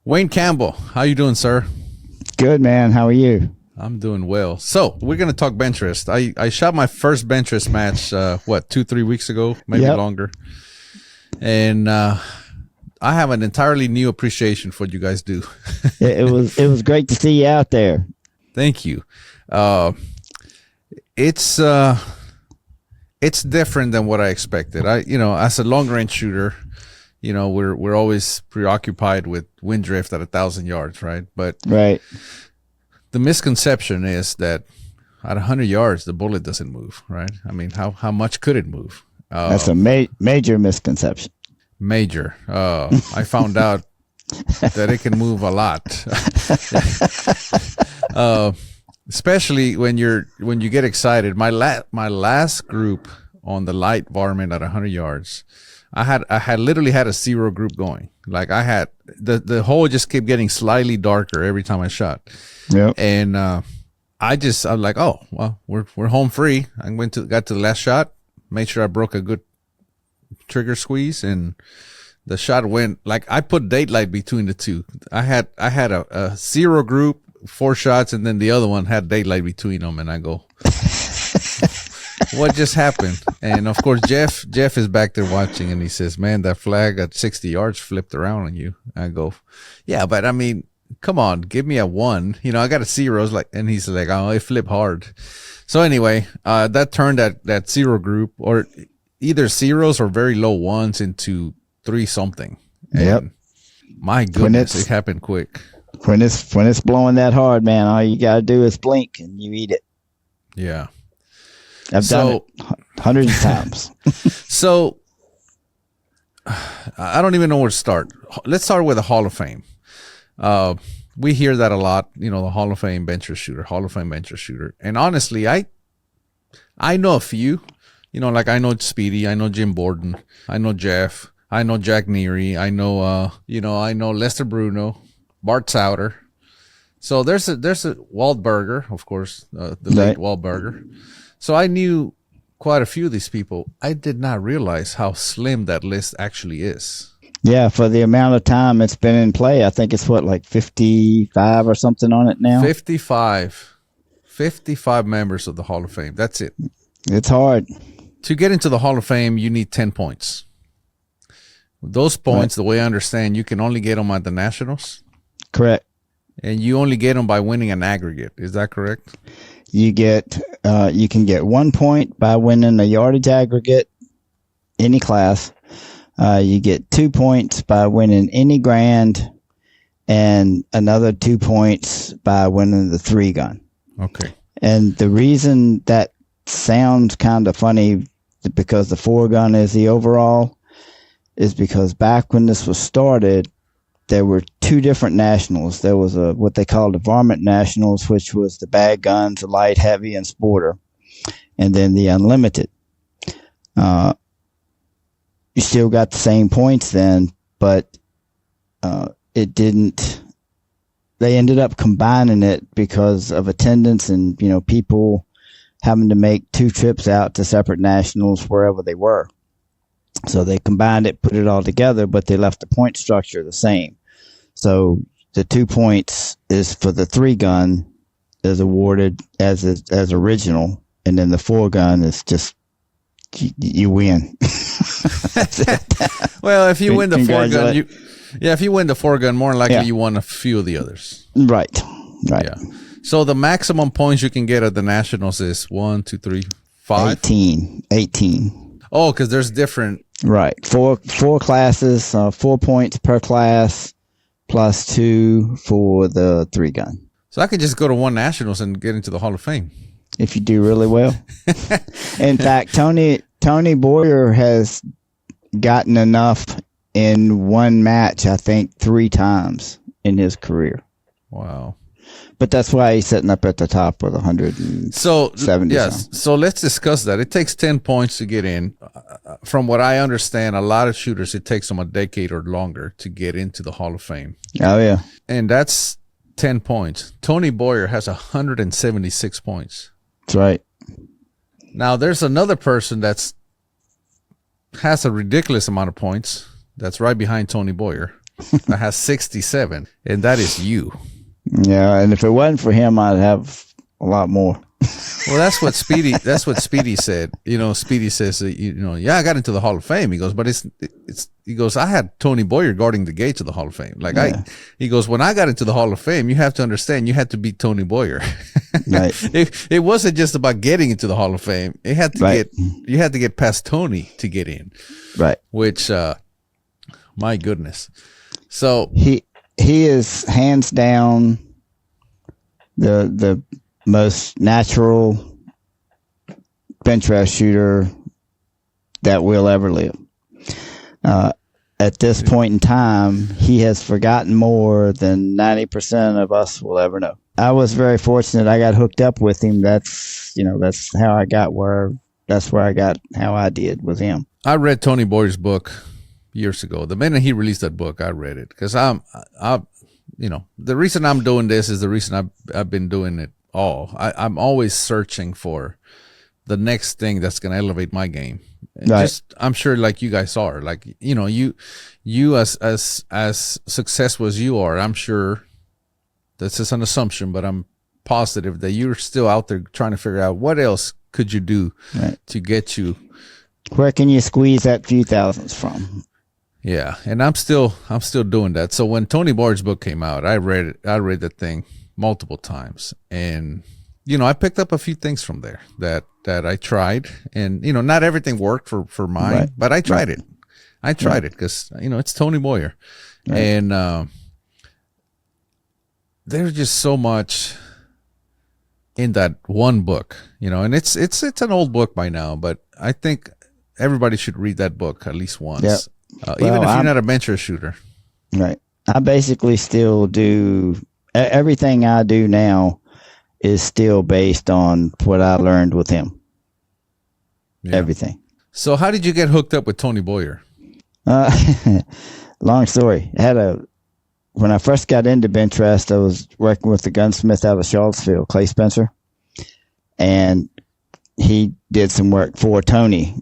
Wayne Campbell, how you doing, sir? Good, man. How are you? I'm doing well. So we're going to talk Benchrest. I shot my first Benchrest match, 2-3 weeks ago, maybe longer. And I have an entirely new appreciation for what you guys do. It was great to see you out there. Thank you. It's different than what I expected. As a long range shooter, we're always preoccupied with wind drift at 1,000 yards, right? But right. The misconception is that at 100 yards the bullet doesn't move, right? I mean, how much could it move? That's a major misconception. Major. I found out that it can move a lot. Especially when you get excited. My last group on the light varmint at 100 yards, I had literally had a zero group going. Like I had the hole just kept getting slightly darker every time I shot. Yep. And I'm like, oh well, we're home free. I got to the last shot, made sure I broke a good trigger squeeze, and the shot went like I put daylight between the two. I had a zero group, 4 shots, and then the other one had daylight between them, and I go, what just happened? And of course Jeff is back there watching, and he says, man, that flag at 60 yards flipped around on you. I go, yeah, but I mean, come on, give me a 1. I got a zeros, and he's like, oh, it flipped hard. So anyway, that turned that zero group, or either zeros or very low ones, into 3 something. Yep. And my goodness, it happened quick. When it's blowing that hard, man, all you gotta do is blink and you eat it. Yeah. I've done it hundreds of times. So I don't even know where to start. Let's start with the Hall of Fame. We hear that a lot, the Hall of Fame Benchrest shooter. And honestly, I know a few, like I know Speedy, I know Jim Borden, I know Jeff, I know Jack Neary, I know, I know Lester Bruno, Bart Souter. So there's a Waldberger, of course, the late Waldberger. So I knew quite a few of these people. I did not realize how slim that list actually is. Yeah, for the amount of time it's been in play, I think it's like 55 or something on it now. 55 members of the Hall of Fame. That's it. It's hard. To get into the Hall of Fame, you need 10 points. Those points, the way I understand, you can only get them at the Nationals. Correct. And you only get them by winning an aggregate. Is that correct? You can get 1 point by winning a yardage aggregate, any class. You get 2 points by winning any grand, and another 2 points by winning the 3-gun. Okay. And the reason that sounds kind of funny, because the 4-gun is the overall, is because back when this was started, there were 2 different nationals. There was what they called the varmint nationals, which was the bag guns, the light, heavy, and sporter, and then the unlimited. You still got the same points then, but it didn't. They ended up combining it because of attendance and people having to make 2 trips out to separate nationals wherever they were. So they combined it, put it all together, but they left the point structure the same. So the 2 points is for the 3-gun is awarded as original, and then the 4-gun is just you win. Well, if you win the 4-gun, if you win the 4-gun, more than likely you won a few of the others. Right. Yeah. So the maximum points you can get at the Nationals is 1, 2, 3, 5? 18. Oh, because there's different. Right. Four classes, 4 points per class, plus 2 for the 3-gun. So I could just go to one Nationals and get into the Hall of Fame. If you do really well. In fact, Tony Boyer has gotten enough in one match, I think, 3 times in his career. Wow. But that's why he's sitting up at the top with 170. So let's discuss that. It takes 10 points to get in. From what I understand, a lot of shooters, it takes them a decade or longer to get into the Hall of Fame. Oh, yeah. And that's 10 points. Tony Boyer has 176 points. That's right. Now, there's another person has a ridiculous amount of points that's right behind Tony Boyer. that has 67, and that is you. Yeah, and if it wasn't for him, I'd have a lot more. Well, that's what Speedy said. Speedy says, yeah, I got into the Hall of Fame. He goes, but he goes, I had Tony Boyer guarding the gates of the Hall of Fame. He goes, when I got into the Hall of Fame, you have to understand, you had to beat Tony Boyer. Right. It wasn't just about getting into the Hall of Fame. You had to get past Tony to get in. Right. Which, my goodness. So he is hands down the most natural Benchrest shooter that will ever live. At this point in time, he has forgotten more than 90% of us will ever know. I was very fortunate. I got hooked up with him. That's how I got how I did with him. I read Tony Boyer's book years ago. The minute he released that book, I read it because the reason I'm doing this is the reason I've been doing it all. I'm always searching for the next thing that's going to elevate my game. Right. I'm sure like you guys are, like, you as successful as you are, I'm sure this is an assumption, but I'm positive that you're still out there trying to figure out what else could you do to get you. Where can you squeeze that few thousands from? Yeah. And I'm still doing that. So when Tony Boyer's book came out, I read that thing multiple times, and I picked up a few things from there that I tried, and not everything worked for mine, right. But I tried it. I tried it because it's Tony Boyer, right. And there's just so much in that one book, and it's an old book by now, but I think everybody should read that book at least once, even if you're not a Benchrest shooter. Right. I basically still do everything I do now is still based on what I learned with him. Yeah. Everything. So how did you get hooked up with Tony Boyer? Long story. When I first got into Benchrest, I was working with the gunsmith out of Charlottesville, Clay Spencer, and he did some work for Tony.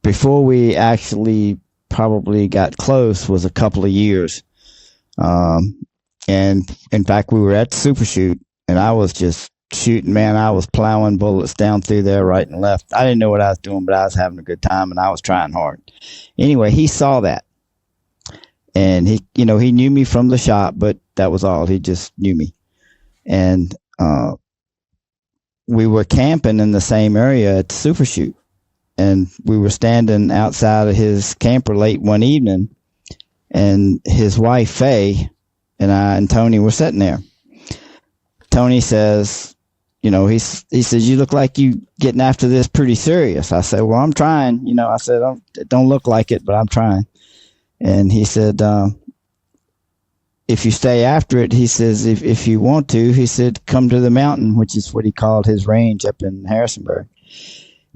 Before we actually probably got close was a couple of years. And in fact, we were at the Super Shoot, and I was just shooting, man. I was plowing bullets down through there right and left. I didn't know what I was doing, but I was having a good time, and I was trying hard. Anyway, he saw that, and he knew me from the shop, but that was all. He just knew me. And we were camping in the same area at the Super Shoot, and we were standing outside of his camper late one evening, and his wife, Faye, and I and Tony were sitting there. Tony says, he says, you look like you getting after this pretty serious. I said, well, I'm trying. I said, it don't look like it, but I'm trying. And he said, if you stay after it, he says, if you want to, he said, come to the mountain, which is what he called his range up in Harrisonburg.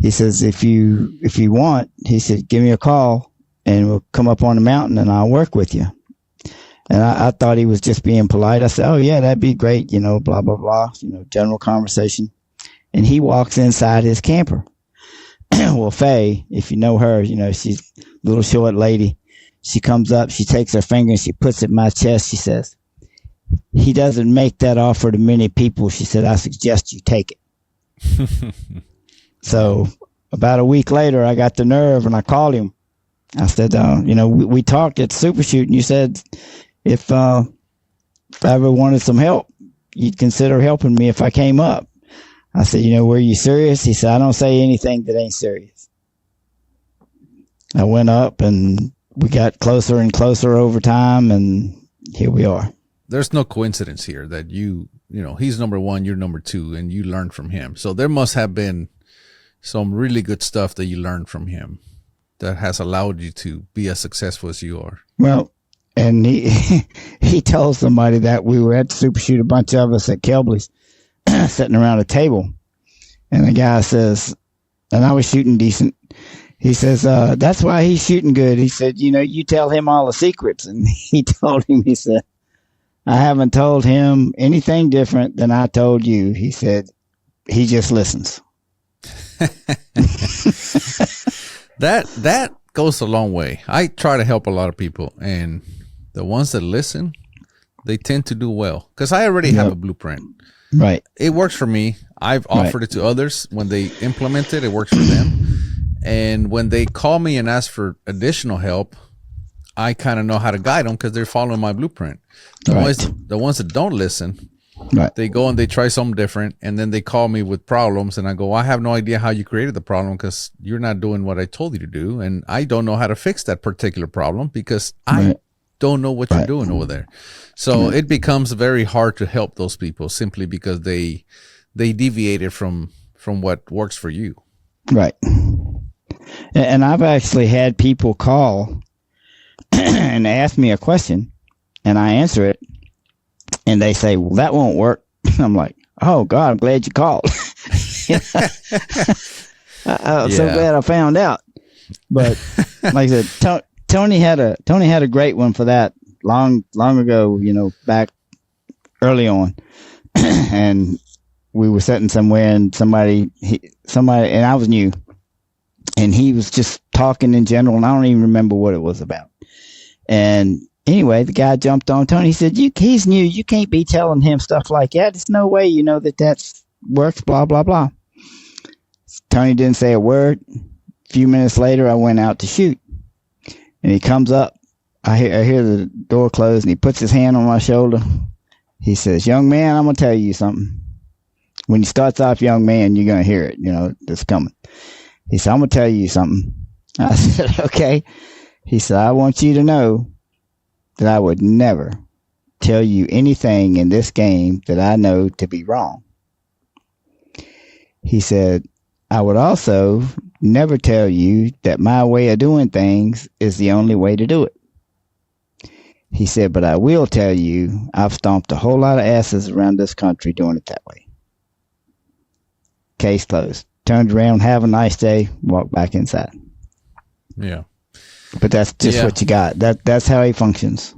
He says, if you want, he said, give me a call and we'll come up on the mountain and I'll work with you. And I thought he was just being polite. I said, oh, yeah, that'd be great, blah, blah, blah, general conversation. And he walks inside his camper. Well, Faye, if you know her, she's a little short lady. She comes up, she takes her finger and she puts it in my chest. She says, he doesn't make that offer to many people. She said, I suggest you take it. So about a week later, I got the nerve and I called him. I said, we talked at Super Shoot and you said, if I ever wanted some help, you'd consider helping me if I came up. I said, were you serious? He said, I don't say anything that ain't serious. I went up and we got closer and closer over time, and here we are. There's no coincidence here that he's number one, you're number two, and you learned from him. So there must have been some really good stuff that you learned from him that has allowed you to be as successful as you are. Well, and he told somebody that we were at the Super Shoot, a bunch of us at Campbell's, sitting around a table. And the guy says, and I was shooting decent. He says, that's why he's shooting good. He said, you tell him all the secrets. And he told him, he said, I haven't told him anything different than I told you. He said, he just listens. That goes a long way. I try to help a lot of people, and the ones that listen, they tend to do well because I already have a blueprint. Right. It works for me. I've offered it to others. When they implement it, it works for them. And when they call me and ask for additional help, I kind of know how to guide them because they're following my blueprint. The ones that don't listen, they go and they try something different, and then they call me with problems, and I go, I have no idea how you created the problem because you're not doing what I told you to do, and I don't know how to fix that particular problem because I don't know what you're doing over there. So it becomes very hard to help those people simply because they deviated from what works for you. Right. And I've actually had people call and ask me a question, and I answer it, and they say, well, that won't work. I'm like, oh, God, I'm glad you called. I'm so glad I found out. But like I said, Tony had a great one for that long ago, back early on. And we were sitting somewhere, and somebody, and I was new, and he was just talking in general, and I don't even remember what it was about. And anyway, the guy jumped on Tony. He said, he's new. You can't be telling him stuff like that. There's no way that works, blah, blah, blah. Tony didn't say a word. A few minutes later, I went out to shoot. And he comes up. I hear the door close, and he puts his hand on my shoulder. He says, young man, I'm going to tell you something. When he starts off young man, you're going to hear it. It's coming. He said, I'm going to tell you something. I said, okay. He said, I want you to know that I would never tell you anything in this game that I know to be wrong. He said, I would also never tell you that my way of doing things is the only way to do it. He said, but I will tell you, I've stomped a whole lot of asses around this country doing it that way. Case closed. Turned around, have a nice day, walk back inside. Yeah. But that's just what you got. That's how he functions.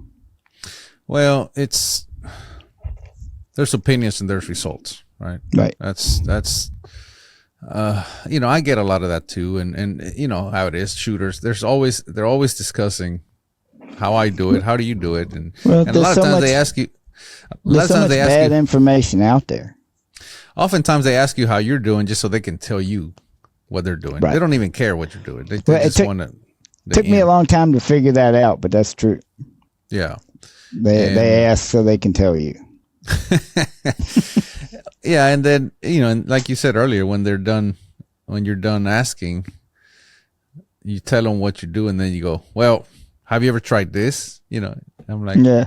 Well, there's opinions and there's results, right? Right. That's I get a lot of that too, and how it is. Shooters, they're always discussing how I do it, how do you do it, and a lot of times they ask you. There's so much bad information out there. Oftentimes they ask you how you're doing just so they can tell you what they're doing. Right. They don't even care what you're doing. They just want to. It took me a long time to figure that out, but that's true. Yeah. They ask so they can tell you. Yeah, and then and like you said earlier, when you're done asking, you tell them what you do, and then you go, "Well, have you ever tried this?" I'm like, "Yeah."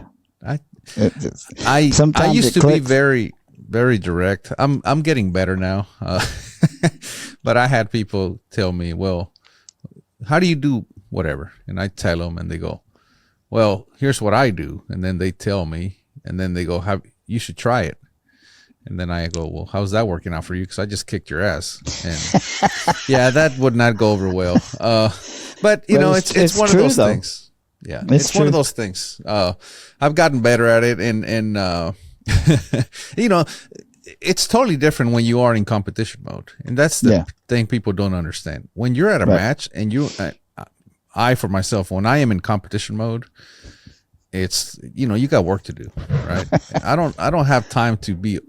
I used to be very, very direct. I'm getting better now, but I had people tell me, "Well, how do you do whatever?" And I tell them, and they go, "Well, here's what I do," and then they tell me, and then they go, "You should try it." And then I go, well, how's that working out for you? Because I just kicked your ass. And yeah, that would not go over well. But, it's one of those things. Yeah, it's one of those things. I've gotten better at it. And it's totally different when you are in competition mode. And that's the thing people don't understand. When you're at a match and I, for myself, when I am in competition mode, it's, you got work to do, right? I don't have time to be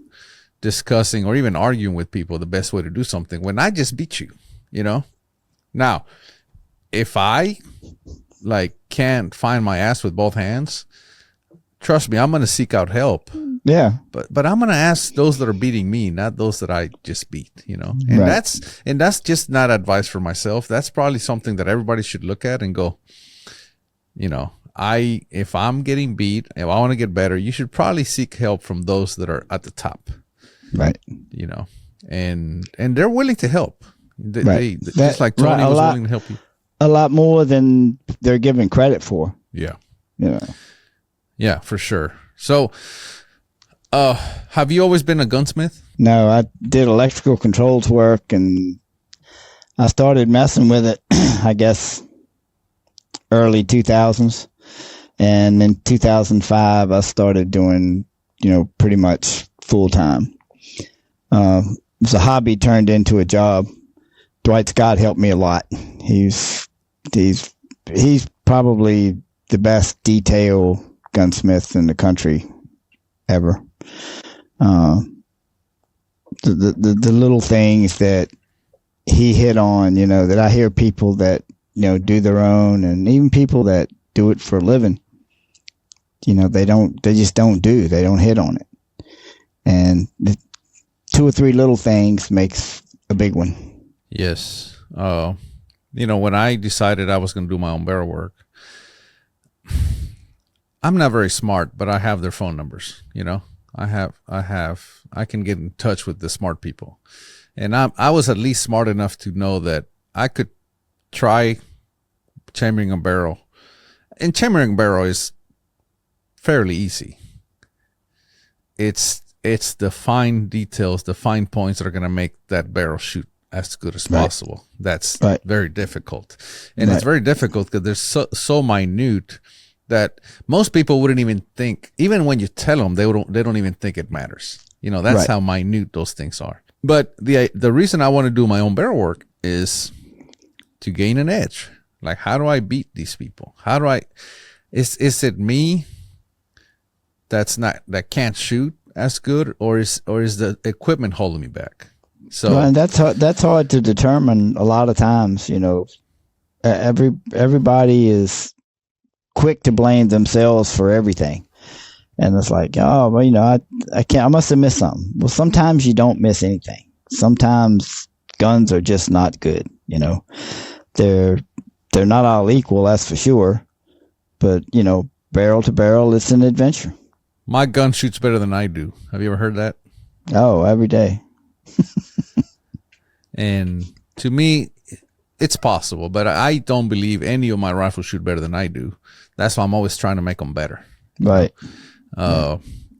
discussing or even arguing with people the best way to do something when I just beat you, Now, if I can't find my ass with both hands, trust me, I'm going to seek out help. Yeah. But I'm going to ask those that are beating me, not those that I just beat, And that's just not advice for myself. That's probably something that everybody should look at and go, if I'm getting beat, if I want to get better, you should probably seek help from those that are at the top. Right. And they're willing to help. They just like Tony was willing to help you. A lot more than they're given credit for. Yeah. Yeah, for sure. So, have you always been a gunsmith? No, I did electrical controls work, and I started messing with it, I guess, early 2000s. And in 2005, I started doing, pretty much full time. It was a hobby turned into a job. Dwight Scott helped me a lot. He's He's probably the best detail gunsmith in the country ever. The little things that he hit on, that I hear people that, do their own, and even people that do it for a living, they just don't hit on it. And the 2 or 3 little things makes a big one. Yes. When I decided I was going to do my own barrel work, I'm not very smart, but I have their phone numbers, I can get in touch with the smart people. And I was at least smart enough to know that I could try chambering a barrel. And chambering a barrel is fairly easy. It's the fine details, the fine points that are going to make that barrel shoot as good as possible. That's very difficult. And it's very difficult because they're so minute that most people wouldn't even think, even when you tell them, they don't even think it matters. That's how minute those things are. But the reason I want to do my own barrel work is to gain an edge. Like, how do I beat these people? Is it me that can't shoot as good, or is the equipment holding me back? So and that's hard to determine a lot of times. Everybody is quick to blame themselves for everything. And it's like, oh, well, I must have missed something. Well, sometimes you don't miss anything. Sometimes guns are just not good. They're not all equal, that's for sure. But, barrel to barrel, it's an adventure. My gun shoots better than I do. Have you ever heard that? Oh, every day. And to me, it's possible, but I don't believe any of my rifles shoot better than I do. That's why I'm always trying to make them better. Right.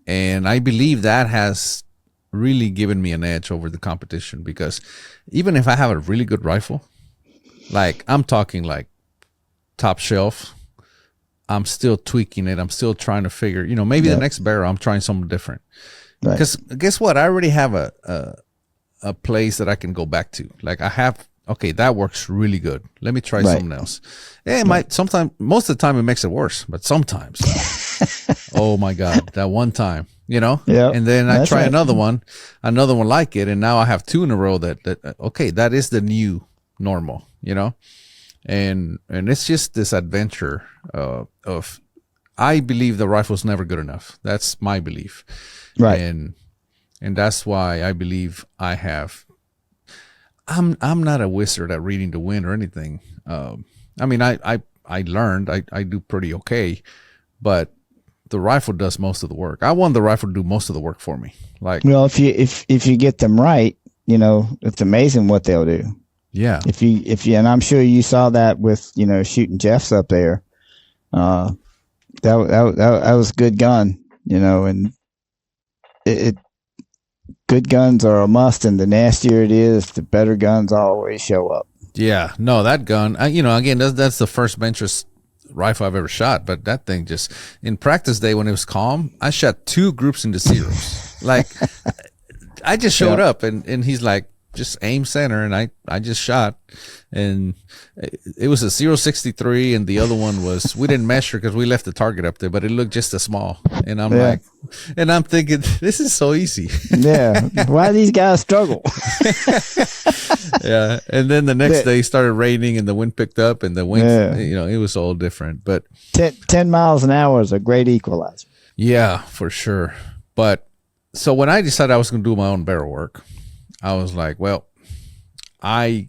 And I believe that has really given me an edge over the competition, because even if I have a really good rifle, like I'm talking like top shelf, I'm still tweaking it. I'm still trying to figure, maybe the next barrel I'm trying something different. Because guess what? I already have a place that I can go back to. Like I have, okay, that works really good. Let me try something else. It might sometimes, most of the time it makes it worse, but sometimes, oh my God, that one time, and then I try another one like it. And now I have 2 in a row that okay, that is the new normal, and it's just this adventure of, I believe the rifle's never good enough. That's my belief. Right. And that's why I believe I'm not a wizard at reading the wind or anything. I mean, I learned, I do pretty okay, but the rifle does most of the work. I want the rifle to do most of the work for me. Like, well, if you get them right, it's amazing what they'll do. Yeah. If you, and I'm sure you saw that with, shooting Jeff's up there. That was a good gun, and good guns are a must, and the nastier it is, the better guns always show up. Yeah, no, that gun, again, that's the first Benchrest rifle I've ever shot, but that thing just, in practice day when it was calm, I shot 2 groups into zeros. Like, I just showed up, and he's like, just aim center, and I just shot, and it was a 0.63, and the other one was, we didn't measure because we left the target up there, but it looked just as small. And I'm like, and I'm thinking, this is so easy. Yeah, why do these guys struggle? Yeah, and then the next day it started raining, and the wind picked up, and the wind, it was all different. But 10 miles an hour is a great equalizer. Yeah, for sure. But so when I decided I was going to do my own barrel work, I was like, well, I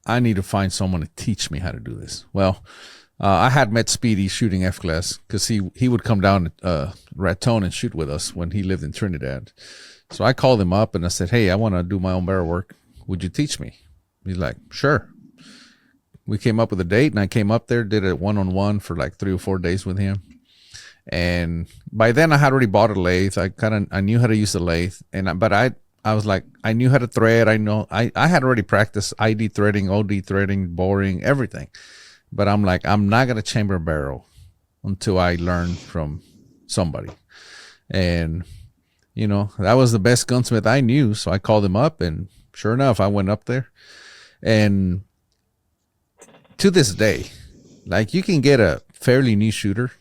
need to find someone to teach me how to do this. Well, I had met Speedy shooting F-class because he would come down to Raton and shoot with us when he lived in Trinidad. So I called him up and I said, hey, I want to do my own barrel work. Would you teach me? He's like, sure. We came up with a date, and I came up there, did a one-on-one for like 3 or 4 days with him. And by then I had already bought a lathe. I knew how to use the lathe, but I was like, I knew how to thread. I had already practiced ID threading, OD threading, boring, everything. But I'm like, I'm not going to chamber a barrel until I learn from somebody. And, that was the best gunsmith I knew. So I called him up, and sure enough, I went up there. And to this day, like you can get a fairly new shooter.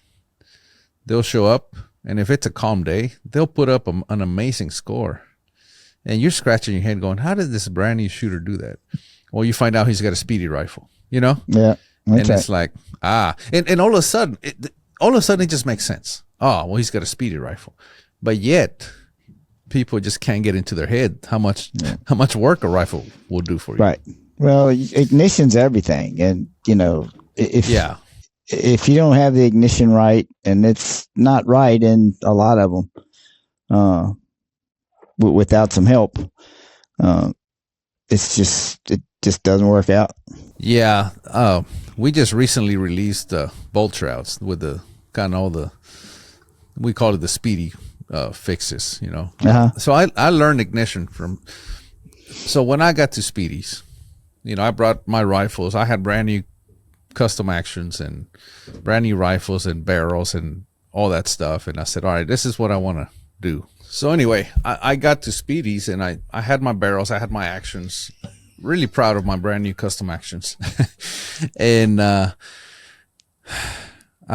They'll show up, and if it's a calm day, they'll put up an amazing score. And you're scratching your head going, how did this brand new shooter do that? Well, you find out he's got a Speedy rifle, you know? Yeah. And it's like, and all of a sudden, it just makes sense. Oh, well, he's got a Speedy rifle. But yet, people just can't get into their head how much work a rifle will do for you. Right. Well, ignition's everything. And, you know, if you don't have the ignition right, and it's not right in a lot of them, without some help, it just doesn't work out. Yeah. We just recently released bolt shrouds with the kind of all the, we call it the Speedy fixes, you know. So I learned ignition so when I got to Speedies, you know, I brought my rifles. I had brand new custom actions and brand new rifles and barrels and all that stuff. And I said, all right, this is what I want to do. So anyway, I got to Speedies, and I had my barrels, I had my actions. Really proud of my brand new custom actions. And I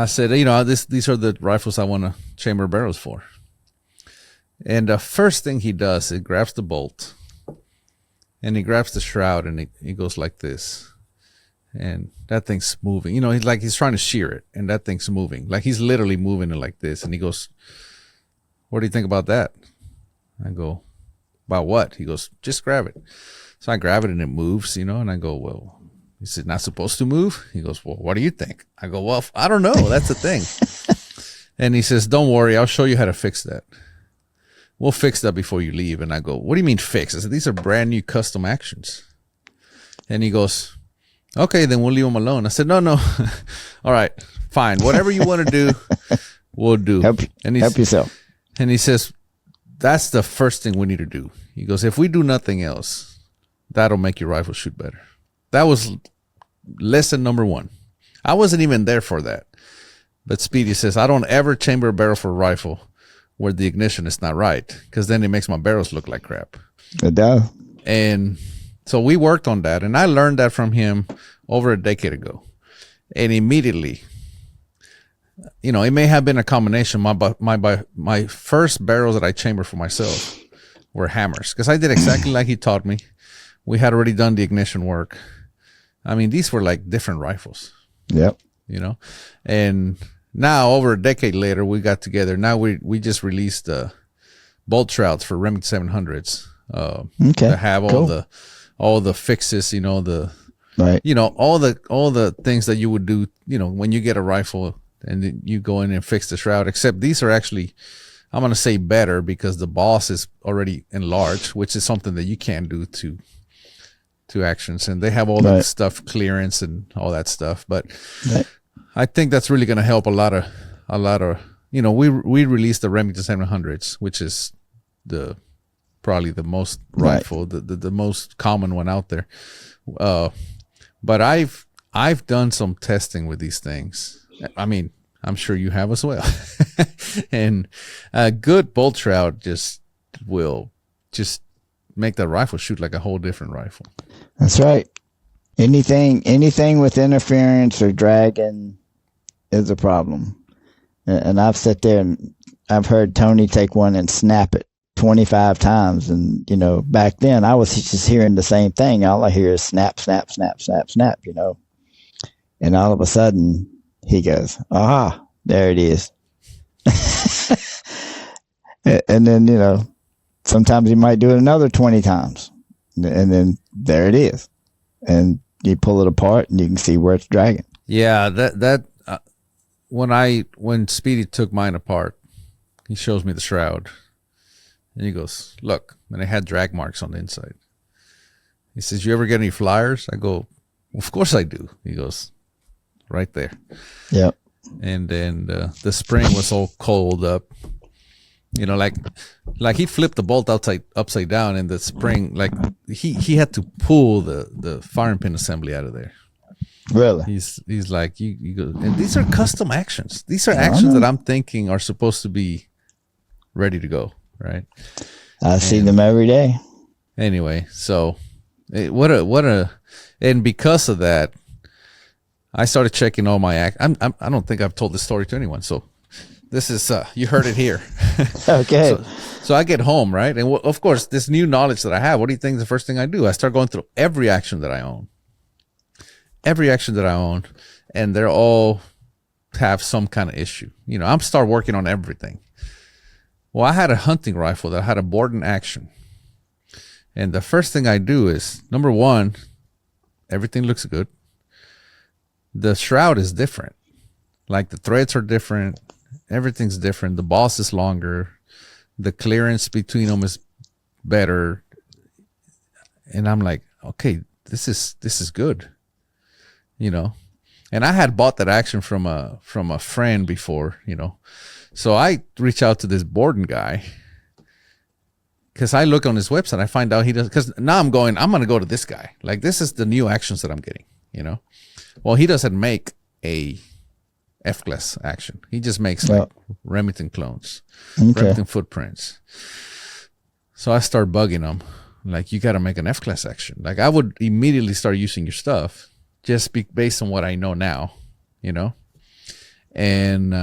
said, you know, these are the rifles I want to chamber barrels for. And the first thing he does, he grabs the bolt, and he grabs the shroud, and he goes like this. And that thing's moving. You know, he's trying to shear it, and that thing's moving. Like he's literally moving it like this. And he goes, what do you think about that? I go, about what? He goes, just grab it. So I grab it, and it moves, you know, and I go, well, is it not supposed to move? He goes, well, what do you think? I go, well, I don't know. That's the thing. And he says, don't worry. I'll show you how to fix that. We'll fix that before you leave. And I go, what do you mean fix? I said, these are brand new custom actions. And he goes, okay, then we'll leave them alone. I said, no. All right, fine. Whatever you want to do, we'll do. Help yourself. And he says, that's the first thing we need to do. He goes, if we do nothing else, that'll make your rifle shoot better. That was lesson number one. I wasn't even there for that. But Speedy says, I don't ever chamber a barrel for a rifle where the ignition is not right, because then it makes my barrels look like crap. It does. And so we worked on that, and I learned that from him over a decade ago. And immediately, you know, it may have been a combination. My first barrels that I chambered for myself were hammers, because I did exactly like he taught me. We had already done the ignition work. I mean, these were like different rifles. Yep. You know, and now over a decade later, we got together. Now we just released bolt shrouds for Remington 700s. To have all the fixes, you know, you know, all the things that you would do, you know, when you get a rifle and you go in and fix the shroud. Except these are actually, I'm going to say better, because the boss is already enlarged, which is something that you can't do to actions, and they have all that stuff, clearance and all that stuff. But I think that's really going to help a lot of, you know, we released the Remington 700s, which is probably the most rifle, the most common one out there. But I've done some testing with these things. I mean, I'm sure you have as well. And a good bolt shroud will make that rifle shoot like a whole different rifle. That's right. Anything with interference or dragging is a problem. And I've sat there and I've heard Tony take one and snap it 25 times. And, you know, back then I was just hearing the same thing. All I hear is snap, snap, snap, snap, snap, you know. And all of a sudden he goes, aha, there it is. And then, you know, sometimes he might do it another 20 times. And then there it is. And you pull it apart and you can see where it's dragging. Yeah, when Speedy took mine apart, he shows me the shroud. And he goes, look, and it had drag marks on the inside. He says, you ever get any flyers? I go, well, of course I do. He goes, right there. Yep. And then the spring was all coiled up. You know, like he flipped the bolt upside down, and the spring, like he had to pull the firing pin assembly out of there. Really? He's like, you go, and these are custom actions. These are actions that I'm thinking are supposed to be ready to go, right? I see them every day. Anyway, so and because of that, I started checking all my I don't think I've told this story to anyone, so this is you heard it here. Okay. So I get home, right, and of course, this new knowledge that I have. What do you think? The first thing I do, I start going through every action that I own, and they're all have some kind of issue. I'm start working on everything. Well, I had a hunting rifle that had a Borden action, and the first thing I do is, number one, everything looks good. The shroud is different. Like the threads are different. Everything's different. The boss is longer. The clearance between them is better. And I'm like, okay, this is good. And I had bought that action from a friend before, So I reach out to this Borden guy because I look on his website. I find out he does, because now I'm going to go to this guy. Like, this is the new actions that I'm getting, Well, he doesn't make a F-class action. He just makes like Remington clones, Remington footprints. So I start bugging him. Like, you got to make an F-class action. Like, I would immediately start using your stuff just based on what I know now, And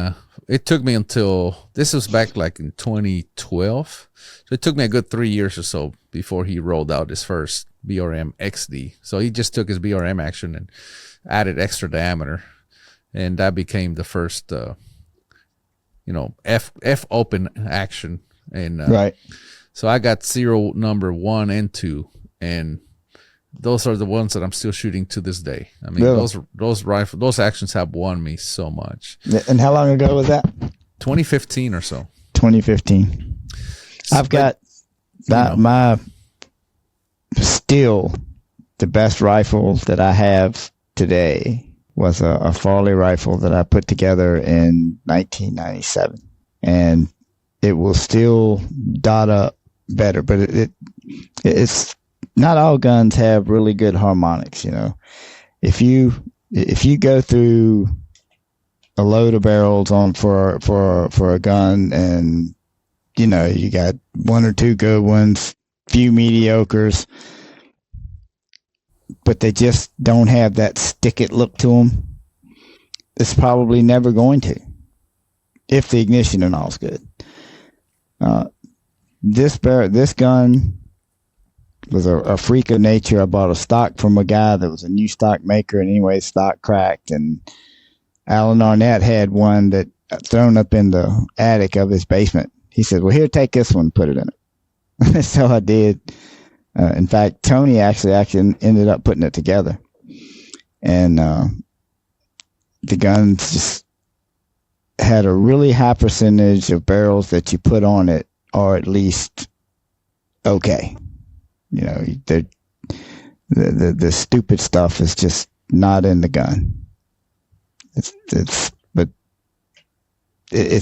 it took me until, this was back like in 2012. So it took me a good 3 years or so before he rolled out his first BRM XD. So he just took his BRM action and added extra diameter, and that became the first F open action. And right. So I got serial number 1 and 2, and those are the ones that I'm still shooting to this day. I mean, really? those actions have won me so much. And how long ago was that? 2015 or so. 2015. I've got my still the best rifle that I have today was a Farley rifle that I put together in 1997, and it will still dot up better, but it's not all guns have really good harmonics. If you go through a load of barrels on for a gun, and you got 1 or 2 good ones, few mediocres, but they just don't have that stick-it look to them, it's probably never going to, if the ignition and all's good. This gun was a freak of nature. I bought a stock from a guy that was a new stock maker, and anyway, stock cracked, and Alan Arnett had one that thrown up in the attic of his basement. He said, well, here, take this one, put it in it. So I did. In fact, Tony actually ended up putting it together, and the guns just had a really high percentage of barrels that you put on it are at least okay. The stupid stuff is just not in the gun. It's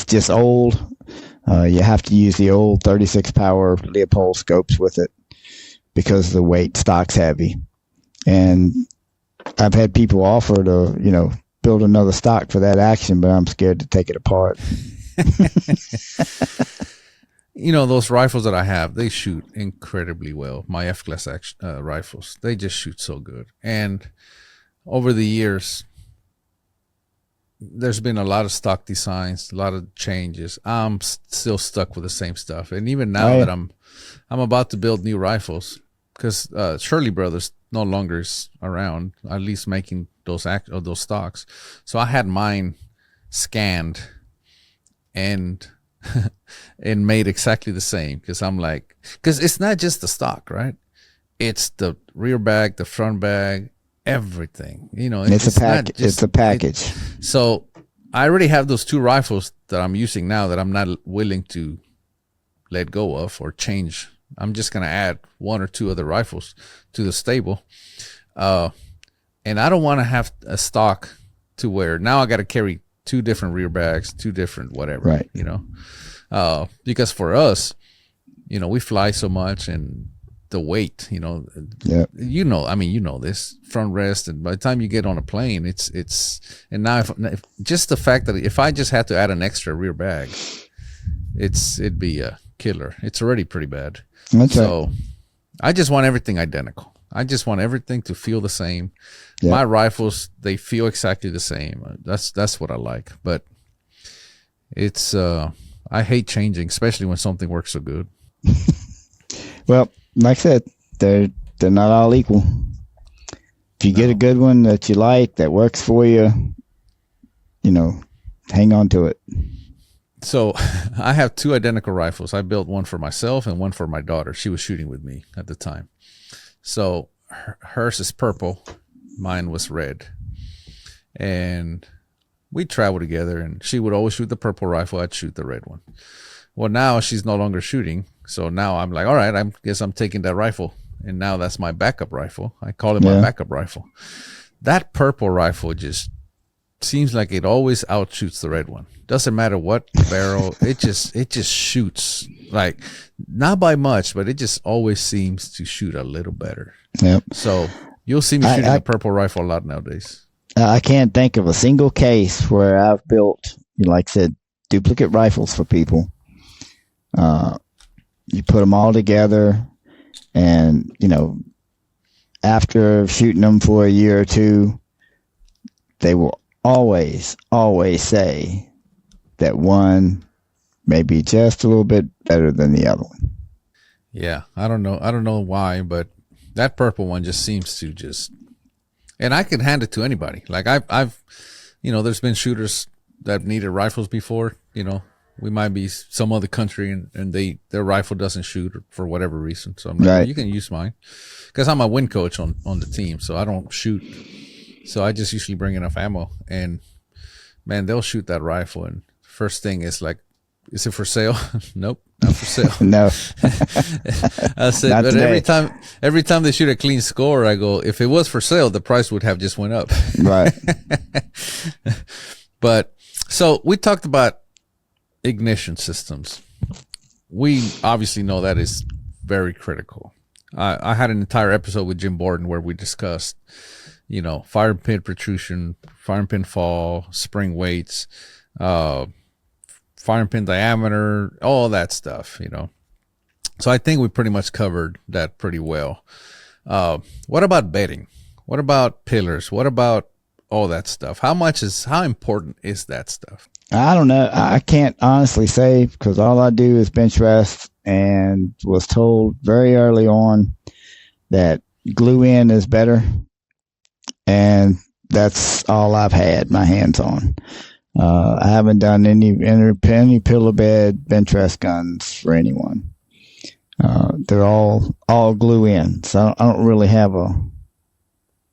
just old. You have to use the old 36 power Leopold scopes with it because the weight, stock's heavy. And I've had people offer to, build another stock for that action, but I'm scared to take it apart. Those rifles that I have, they shoot incredibly well. My F-class rifles, they just shoot so good. And over the years, there's been a lot of stock designs, a lot of changes. I'm still stuck with the same stuff. And even now that I'm about to build new rifles, because Shirley Brothers no longer is around, at least making those stocks. So I had mine scanned and and made exactly the same, because I'm like, because it's not just the stock, right? It's the rear bag, the front bag, everything. It's a package. So I already have those 2 rifles that I'm using now that I'm not willing to let go of or change. I'm just going to add 1 or 2 other rifles to the stable. And I don't want to have a stock to where now I got to carry 2 different rear bags, 2 different whatever, right? Because for us, we fly so much, and the weight, yeah. This front rest, and by the time you get on a plane, it's and now if just the fact that if I just had to add an extra rear bag, it'd be a killer. It's already pretty bad. That's so right. I just want everything identical. I just want everything to feel the same. Yep. My rifles, they feel exactly the same. That's what I like. But it's I hate changing, especially when something works so good. Well, like I said, they're not all equal. If you get a good one that you like, that works for you, hang on to it. So I have 2 identical rifles. I built one for myself and one for my daughter. She was shooting with me at the time. So hers is purple. Mine was red. And we traveled together, and she would always shoot the purple rifle. I'd shoot the red one. Well, now she's no longer shooting. So now I'm like, all right, I guess I'm taking that rifle. And now that's my backup rifle. I call it my backup rifle. That purple rifle just seems like it always outshoots the red one. Doesn't matter what barrel, it just shoots, like, not by much, but it just always seems to shoot a little better. Yep. So you'll see me shooting a purple rifle a lot nowadays. I can't think of a single case where I've built, like I said, duplicate rifles for people. You put them all together, and after shooting them for a year or two, they will always say that one may be just a little bit better than the other one. Yeah, I don't know why, but that purple one just seems to and I can hand it to anybody. Like I've there's been shooters that needed rifles before. We might be some other country and their rifle doesn't shoot for whatever reason. So I'm like, well, you can use mine, because I'm a win coach on the team, so I don't shoot. So I just usually bring enough ammo, and man, they'll shoot that rifle, and first thing is like, is it for sale? Nope, not for sale. No. I said, not but today. every time they shoot a clean score, I go, if it was for sale, the price would have just went up. Right. But so we talked about ignition systems. We obviously know that is very critical. I had an entire episode with Jim Borden where we discussed, fire pin protrusion, fire pin fall, spring weights, fire pin diameter, all that stuff, So I think we pretty much covered that pretty well. What about bedding? What about pillars? What about all that stuff? How important is that stuff? I don't know. I can't honestly say, because all I do is Benchrest, and was told very early on that glue in is better. And that's all I've had my hands on. I haven't done any pillow bed Benchrest guns for anyone. They're all glue in. So I don't really have a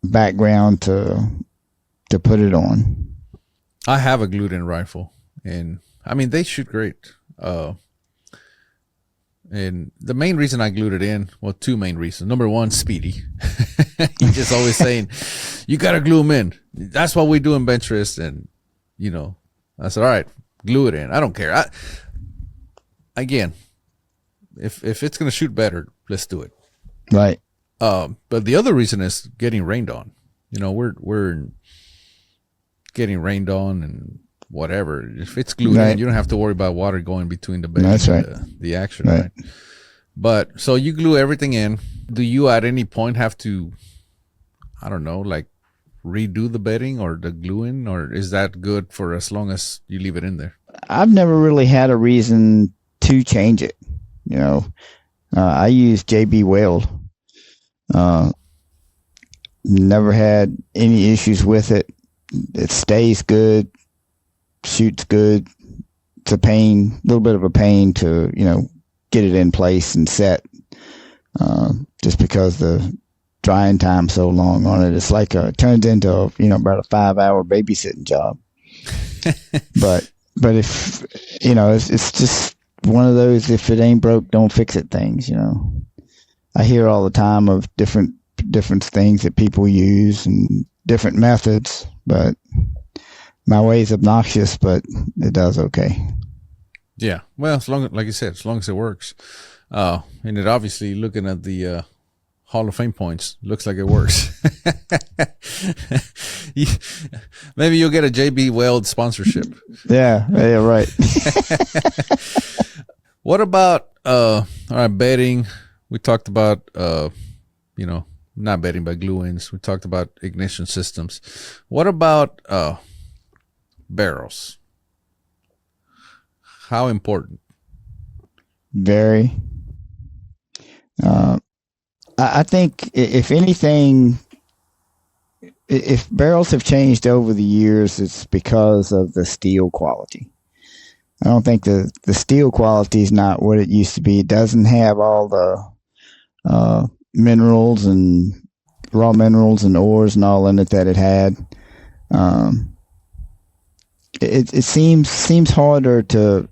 background to put it on. I have a glued in rifle, and I mean, they shoot great. And the main reason I glued it in, well, 2 main reasons. Number one, Speedy. He's just always saying, you got to glue them in. That's what we do in Benchrest. And, I said, all right, glue it in. I don't care. Again, if it's going to shoot better, let's do it. Right. But the other reason is getting rained on. We're getting rained on and whatever. If it's glued in, you don't have to worry about water going between the base and the action, right? But so you glue everything in. Do you at any point have to, I don't know, like redo the bedding or the gluing, or is that good for as long as you leave it in there? I've never really had a reason to change it. I use JB Weld. Never had any issues with it. It stays good, shoots good. It's a little bit of a pain to, get it in place and set, just because the drying time's so long on it. It's like it turns into, about a 5-hour babysitting job. but if, it's just one of those, if it ain't broke, don't fix it things, I hear all the time of different things that people use and different methods, but my way is obnoxious, but it does okay. Yeah. Well, like you said, as long as it works. And it obviously, looking at the Hall of Fame points, looks like it works. Maybe you'll get a JB Weld sponsorship. Yeah, right. What about all right, bedding? We talked about not bedding, but glue-ins. We talked about ignition systems. What about barrels? How important? Very. I think if anything, if barrels have changed over the years, it's because of the steel quality. I don't think the steel quality is not what it used to be. It doesn't have all the minerals and raw minerals and ores and all in it that it had. It seems harder to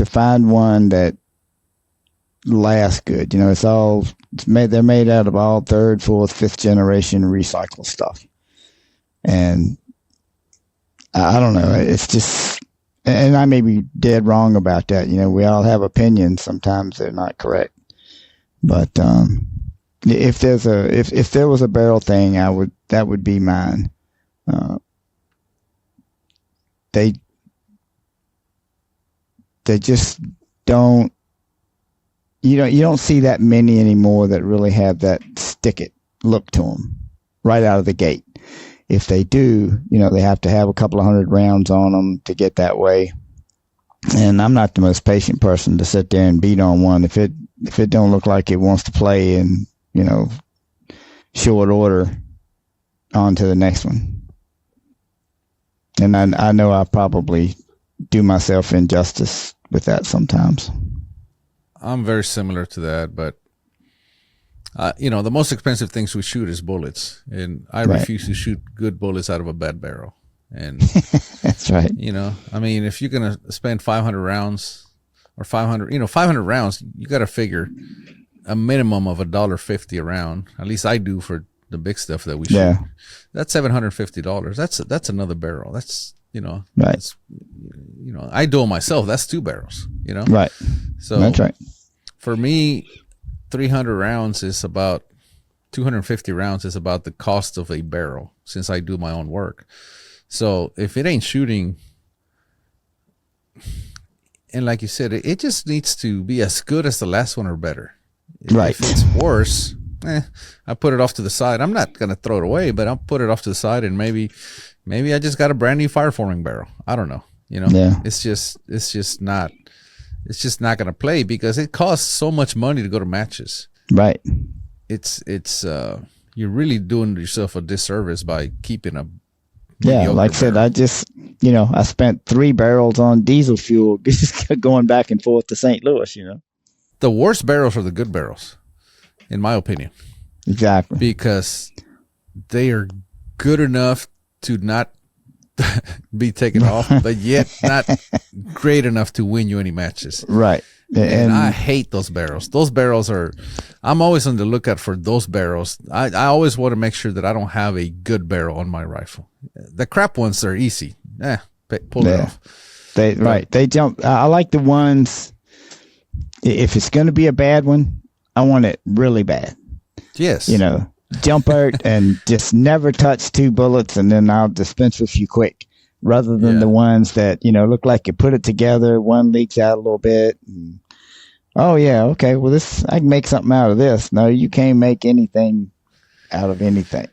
find one that lasts good. You know, they're made out of all third, fourth, fifth generation recycled stuff. And I don't know. It's just, and I may be dead wrong about that. You know, we all have opinions. Sometimes they're not correct. But if there was a barrel thing, that would be mine. They just don't. You don't see that many anymore that really have that stick it look to them right out of the gate. If they do, you know, they have to have a couple of 100 rounds on them to get that way. And I'm not the most patient person to sit there and beat on one if it don't look like it wants to play in, you know, short order. On to the next one. And I know I probably do myself injustice with that sometimes. I'm very similar to that, but you know, the most expensive things we shoot is bullets, and I refuse to shoot good bullets out of a bad barrel. And that's right. You know, I mean, if you're gonna spend 500 rounds or 500 rounds, you got to figure a minimum of $1.50 a round. At least I do for the big stuff that we shoot. Yeah. That's $750. That's another barrel. That's, you know, right. You know, I do it myself. That's 2 barrels. You know, right. So that's right. For me, 300 rounds is about 250 rounds is about the cost of a barrel, since I do my own work. So if it ain't shooting, and like you said, it just needs to be as good as the last one or better. Right. If it's worse, I put it off to the side. I'm not gonna throw it away, but I'll put it off to the side, and maybe I just got a brand new fire forming barrel. I don't know. You know, yeah. It's just not gonna play because it costs so much money to go to matches. Right. It's you're really doing yourself a disservice by keeping a like I said, I spent 3 barrels on diesel fuel just going back and forth to St. Louis, you know. The worst barrels are the good barrels, in my opinion. Exactly. Because they are good enough to not be taken off, but yet not great enough to win you any matches. Right. And I hate those barrels. Those barrels I'm always on the lookout for those barrels. I always want to make sure that I don't have a good barrel on my rifle. The crap ones are easy. Pull it off. They jump. I like the ones, if it's going to be a bad one, I want it really bad. Yes. You know, jump out and just never touch 2 bullets, and then I'll dispense with you quick. Rather than the ones that, you know, look like you put it together, one leaks out a little bit. And, oh, yeah, okay, well, I can make something out of this. No, you can't make anything out of anything.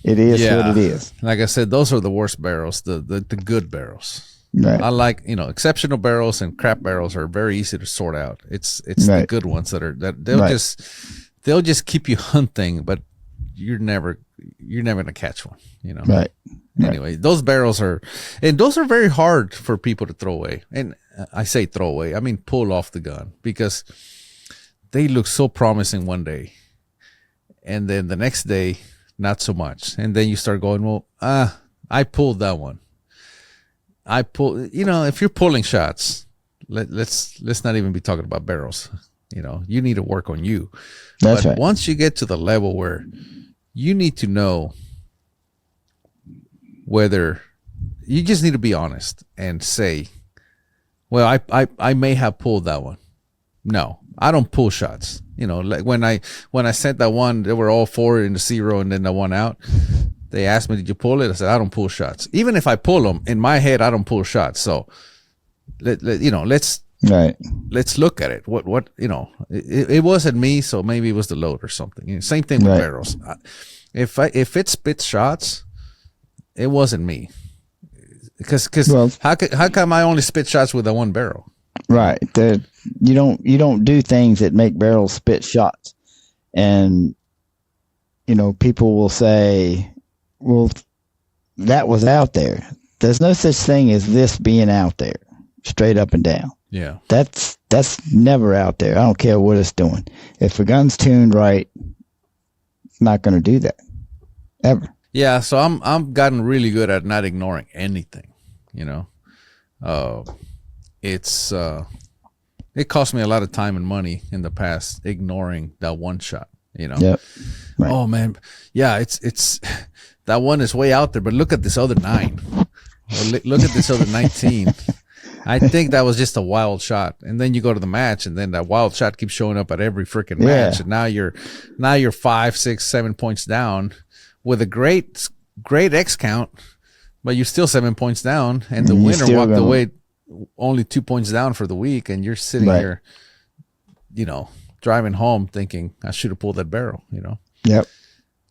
It is what it is. Like I said, those are the worst barrels, the good barrels. Right. I like, you know, exceptional barrels and crap barrels are very easy to sort out. It's the good ones that they'll just keep you hunting, but you're never gonna catch one, you know. Right. Anyway, those barrels are very hard for people to throw away. And I say throw away, I mean pull off the gun, because they look so promising one day, and then the next day not so much. And then you start going, well, I pulled that one. You know, if you're pulling shots, let's not even be talking about barrels. You know, you need to work on you. That's but right. Once you get to the level where you need to know whether you just need to be honest and say, well, I may have pulled that one. No, I don't pull shots. You know, like when I sent that one, they were all 4 in the 0 and then the 1 out. They asked me, did you pull it? I said, I don't pull shots. Even if I pull them, in my head, I don't pull shots. So, let's right. let's look at it. What it wasn't me, so maybe it was the load or something. Same thing with Right. barrels. If it spits shots, it wasn't me. Because how come I only spit shots with a one barrel? Right. You don't do things that make barrels spit shots. And people will say, well, that was out there. There's no such thing as this being out there, straight up and down. Yeah. That's never out there. I don't care what it's doing. If the gun's tuned right, it's not going to do that ever. Yeah, so I'm gotten really good at not ignoring anything. It cost me a lot of time and money in the past ignoring that one shot. Yep. Right. Oh man, yeah, it's that one is way out there, but look at this other 9. Or look at this other 19. I think that was just a wild shot, and then you go to the match, and then that wild shot keeps showing up at every freaking match, and now you're 5, 6, 7 points down with a great X count, but you're still 7 points down, and the winner walked away only 2 points down for the week, and you're sitting here, driving home thinking I should have pulled that barrel. Yep.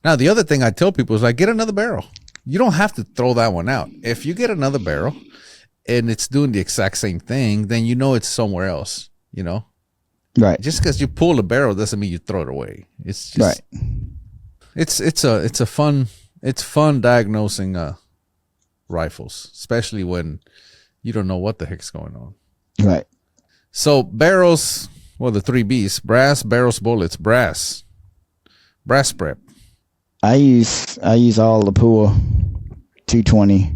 Now the other thing I tell people is get another barrel. You don't have to throw that one out. If you get another barrel and it's doing the exact same thing, then it's somewhere else, Right. Just because you pull a barrel doesn't mean you throw it away. It's just, right. It's fun diagnosing rifles, especially when you don't know what the heck's going on. Right. So barrels, the 3 Bs: brass, barrels, bullets, brass prep. I use all the Pua 220.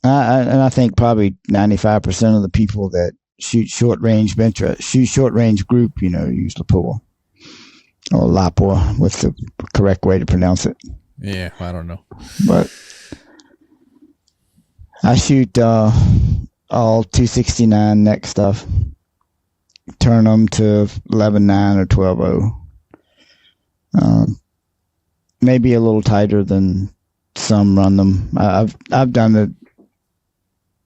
I think probably 95% of the people that shoot short range group, use Lapua or Lapua, what's the correct way to pronounce it? Yeah, I don't know. But I shoot all 269 neck stuff. Turn them to 11.9 or 12.0. Maybe a little tighter than some run them. I've done it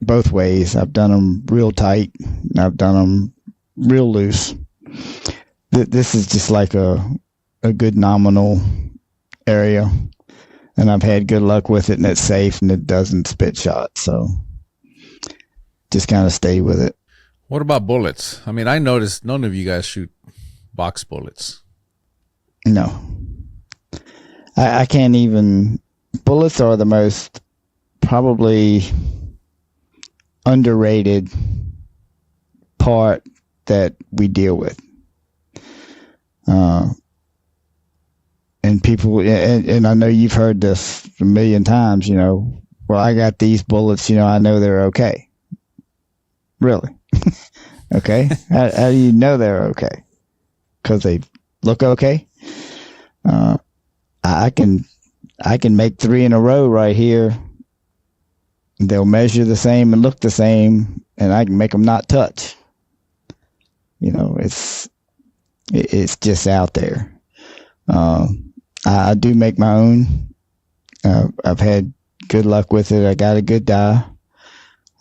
both ways. I've done them real tight, and I've done them real loose. This is just like a good nominal area, and I've had good luck with it, and it's safe, and it doesn't spit shots. So just kind of stay with it. What about bullets? I mean, I noticed none of you guys shoot box bullets. No. I can't even. Bullets are the most probably underrated part that we deal with. And people, and I know you've heard this a million times, well, I got these bullets, I know they're okay. Really? Okay. How do you know they're okay? Because they look okay? I can make 3 in a row right here. They'll measure the same and look the same, and I can make them not touch. It's just out there. I do make my own. I've had good luck with it. I got a good die.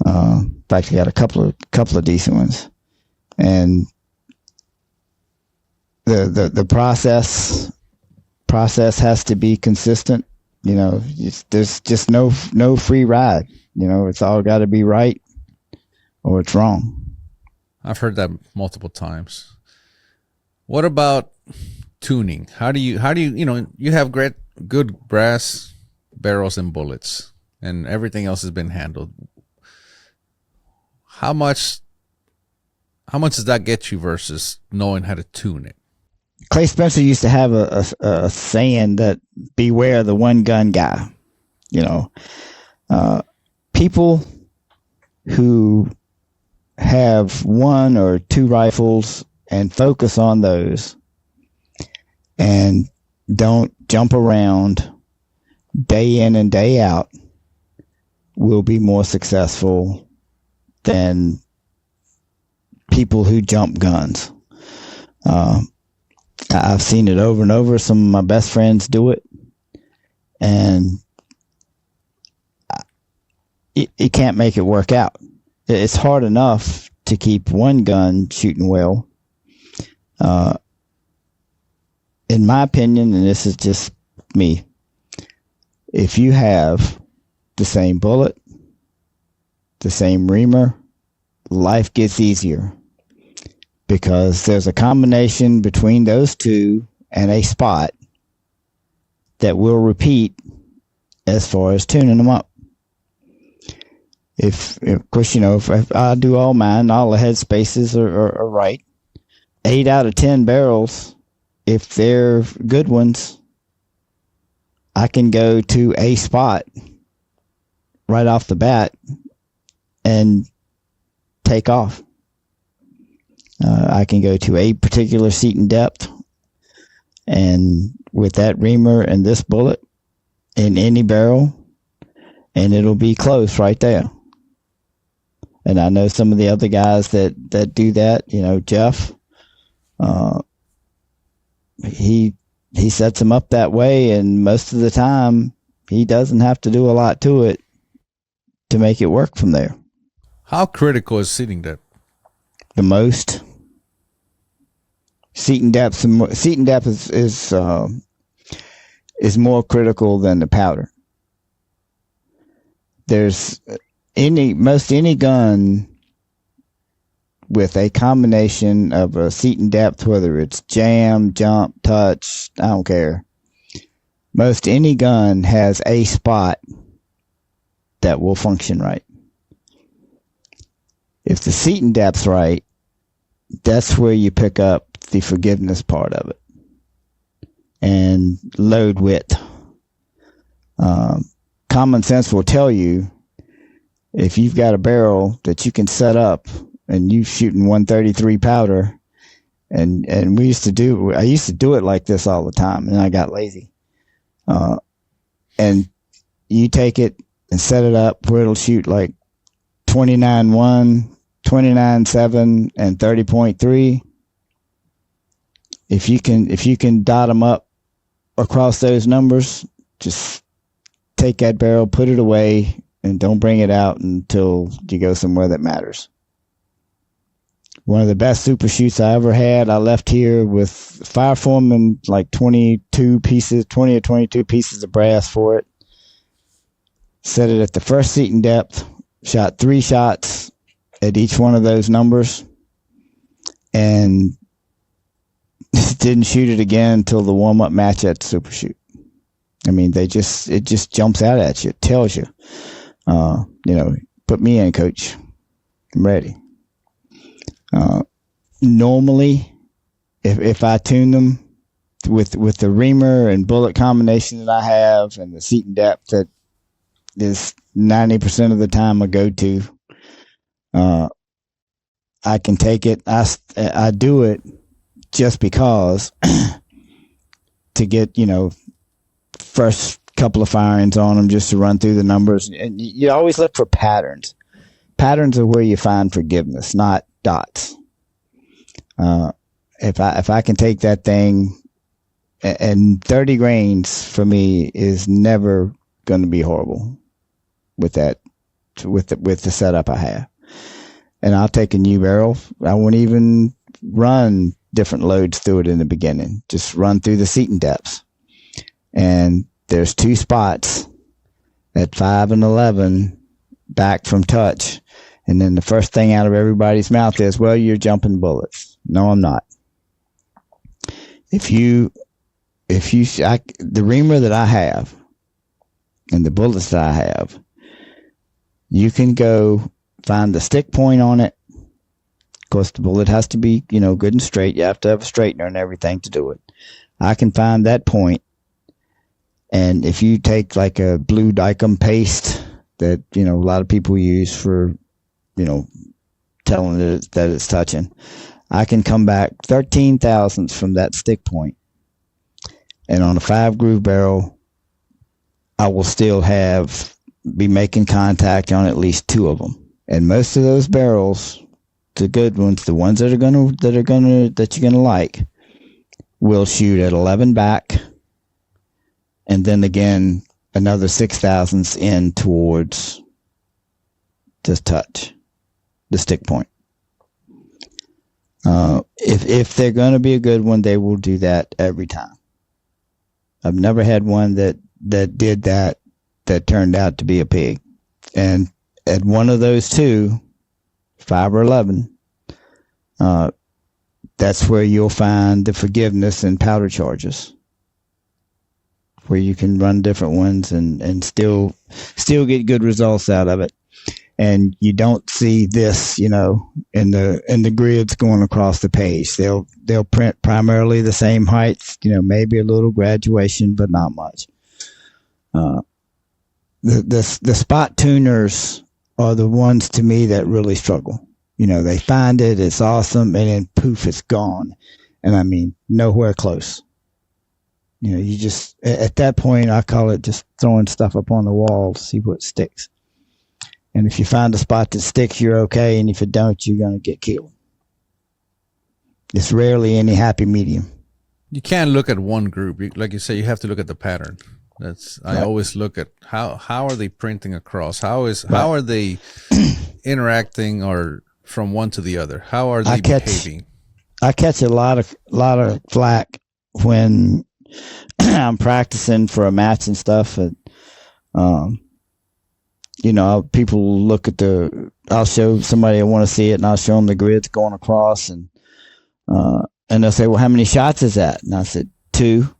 In fact, I got a couple of decent ones, and the process has to be consistent. There's just no free ride. It's all got to be right, or it's wrong. I've heard that multiple times. What about tuning? How do you you have good brass barrels and bullets, and everything else has been handled. How much does that get you versus knowing how to tune it? Clay Spencer used to have a saying that beware the one gun guy. People who have 1 or 2 rifles and focus on those and don't jump around day in and day out will be more successful than people who jump guns. I've seen it over and over. Some of my best friends do it, and you can't make it work out. It's hard enough to keep one gun shooting well. In my opinion, and this is just me, if you have the same bullet, the same reamer, life gets easier, because there's a combination between those two and a spot that will repeat as far as tuning them up. If of course, if I do all mine, all the head spaces are right. 8 out of 10 barrels, if they're good ones, I can go to a spot right off the bat and take off. I can go to a particular seat and depth, and with that reamer and this bullet in any barrel, and it'll be close right there. And I know some of the other guys that do that. Jeff, he sets them up that way, and most of the time he doesn't have to do a lot to it to make it work from there. How critical is seating depth? The most. Seat depth is more critical than the powder. There's most any gun with a combination of a seat and depth, whether it's jam, jump, touch, I don't care. Most any gun has a spot that will function right. If the seat and depth's right, that's where you pick up the forgiveness part of it. And load width. Common sense will tell you, if you've got a barrel that you can set up and you shooting 133 powder, and I used to do it like this all the time, and I got lazy. And you take it and set it up where it'll shoot like 29.1, 29.7, and 30.3. If you can dot them up across those numbers, just take that barrel, put it away, and don't bring it out until you go somewhere that matters. One of the best super shoots I ever had, I left here with Fireform and like 20 or 22 pieces of brass for it. Set it at the first seat and depth, shot 3 shots at each one of those numbers, and didn't shoot it again until the warm-up match at the super shoot. I mean, it just jumps out at you. It tells you, put me in, coach. I'm ready. Normally, if I tune them with the reamer and bullet combination that I have, and the seat and depth that is 90% of the time a go-to, I can take it. I do it just because to get, first couple of firings on them, just to run through the numbers. And you always look for patterns. Patterns are where you find forgiveness, not dots. If I can take that thing, and 30 grains for me is never going to be horrible with that, with the setup I have. And I'll take a new barrel. I won't even run different loads through it in the beginning. Just run through the seat and depths. And there's 2 spots at 5 and 11 back from touch. And then the first thing out of everybody's mouth is, well, you're jumping bullets. No, I'm not. The reamer that I have and the bullets that I have, you can go find the stick point on it. Of course, the bullet has to be, good and straight. You have to have a straightener and everything to do it. I can find that point. And if you take like a blue Dicom paste that, a lot of people use for, telling it that it's touching, I can come back 13 thousandths from that stick point. And on a 5-groove barrel, I will still be making contact on at least 2 of them. And most of those barrels, the good ones, the ones that you're gonna like, will shoot at 11 back, and then again another 6 thousandths in towards just touch, the stick point. If they're going to be a good one, they will do that every time. I've never had one that did that turned out to be a pig. And at one of those two, 5 or 11, that's where you'll find the forgiveness and powder charges, where you can run different ones and still get good results out of it. And you don't see this, in the grids going across the page. They'll print primarily the same heights, maybe a little graduation, but not much. The spot tuners are the ones to me that really struggle. They find it, it's awesome, and then poof, it's gone. And I mean, nowhere close. You just, at that point, I call it just throwing stuff up on the wall to see what sticks. And if you find a spot that sticks, you're okay. And if it don't, you're going to get killed. It's rarely any happy medium. You can't look at one group. Like you say, you have to look at the pattern. I always look at how are they printing across? How are they interacting or from one to the other? How are they behaving? I catch a lot of flack when I'm practicing for a match and stuff. People look at I'll show somebody I want to see it, and I'll show them the grids going across, and they'll say, well, how many shots is that? And I said, 2.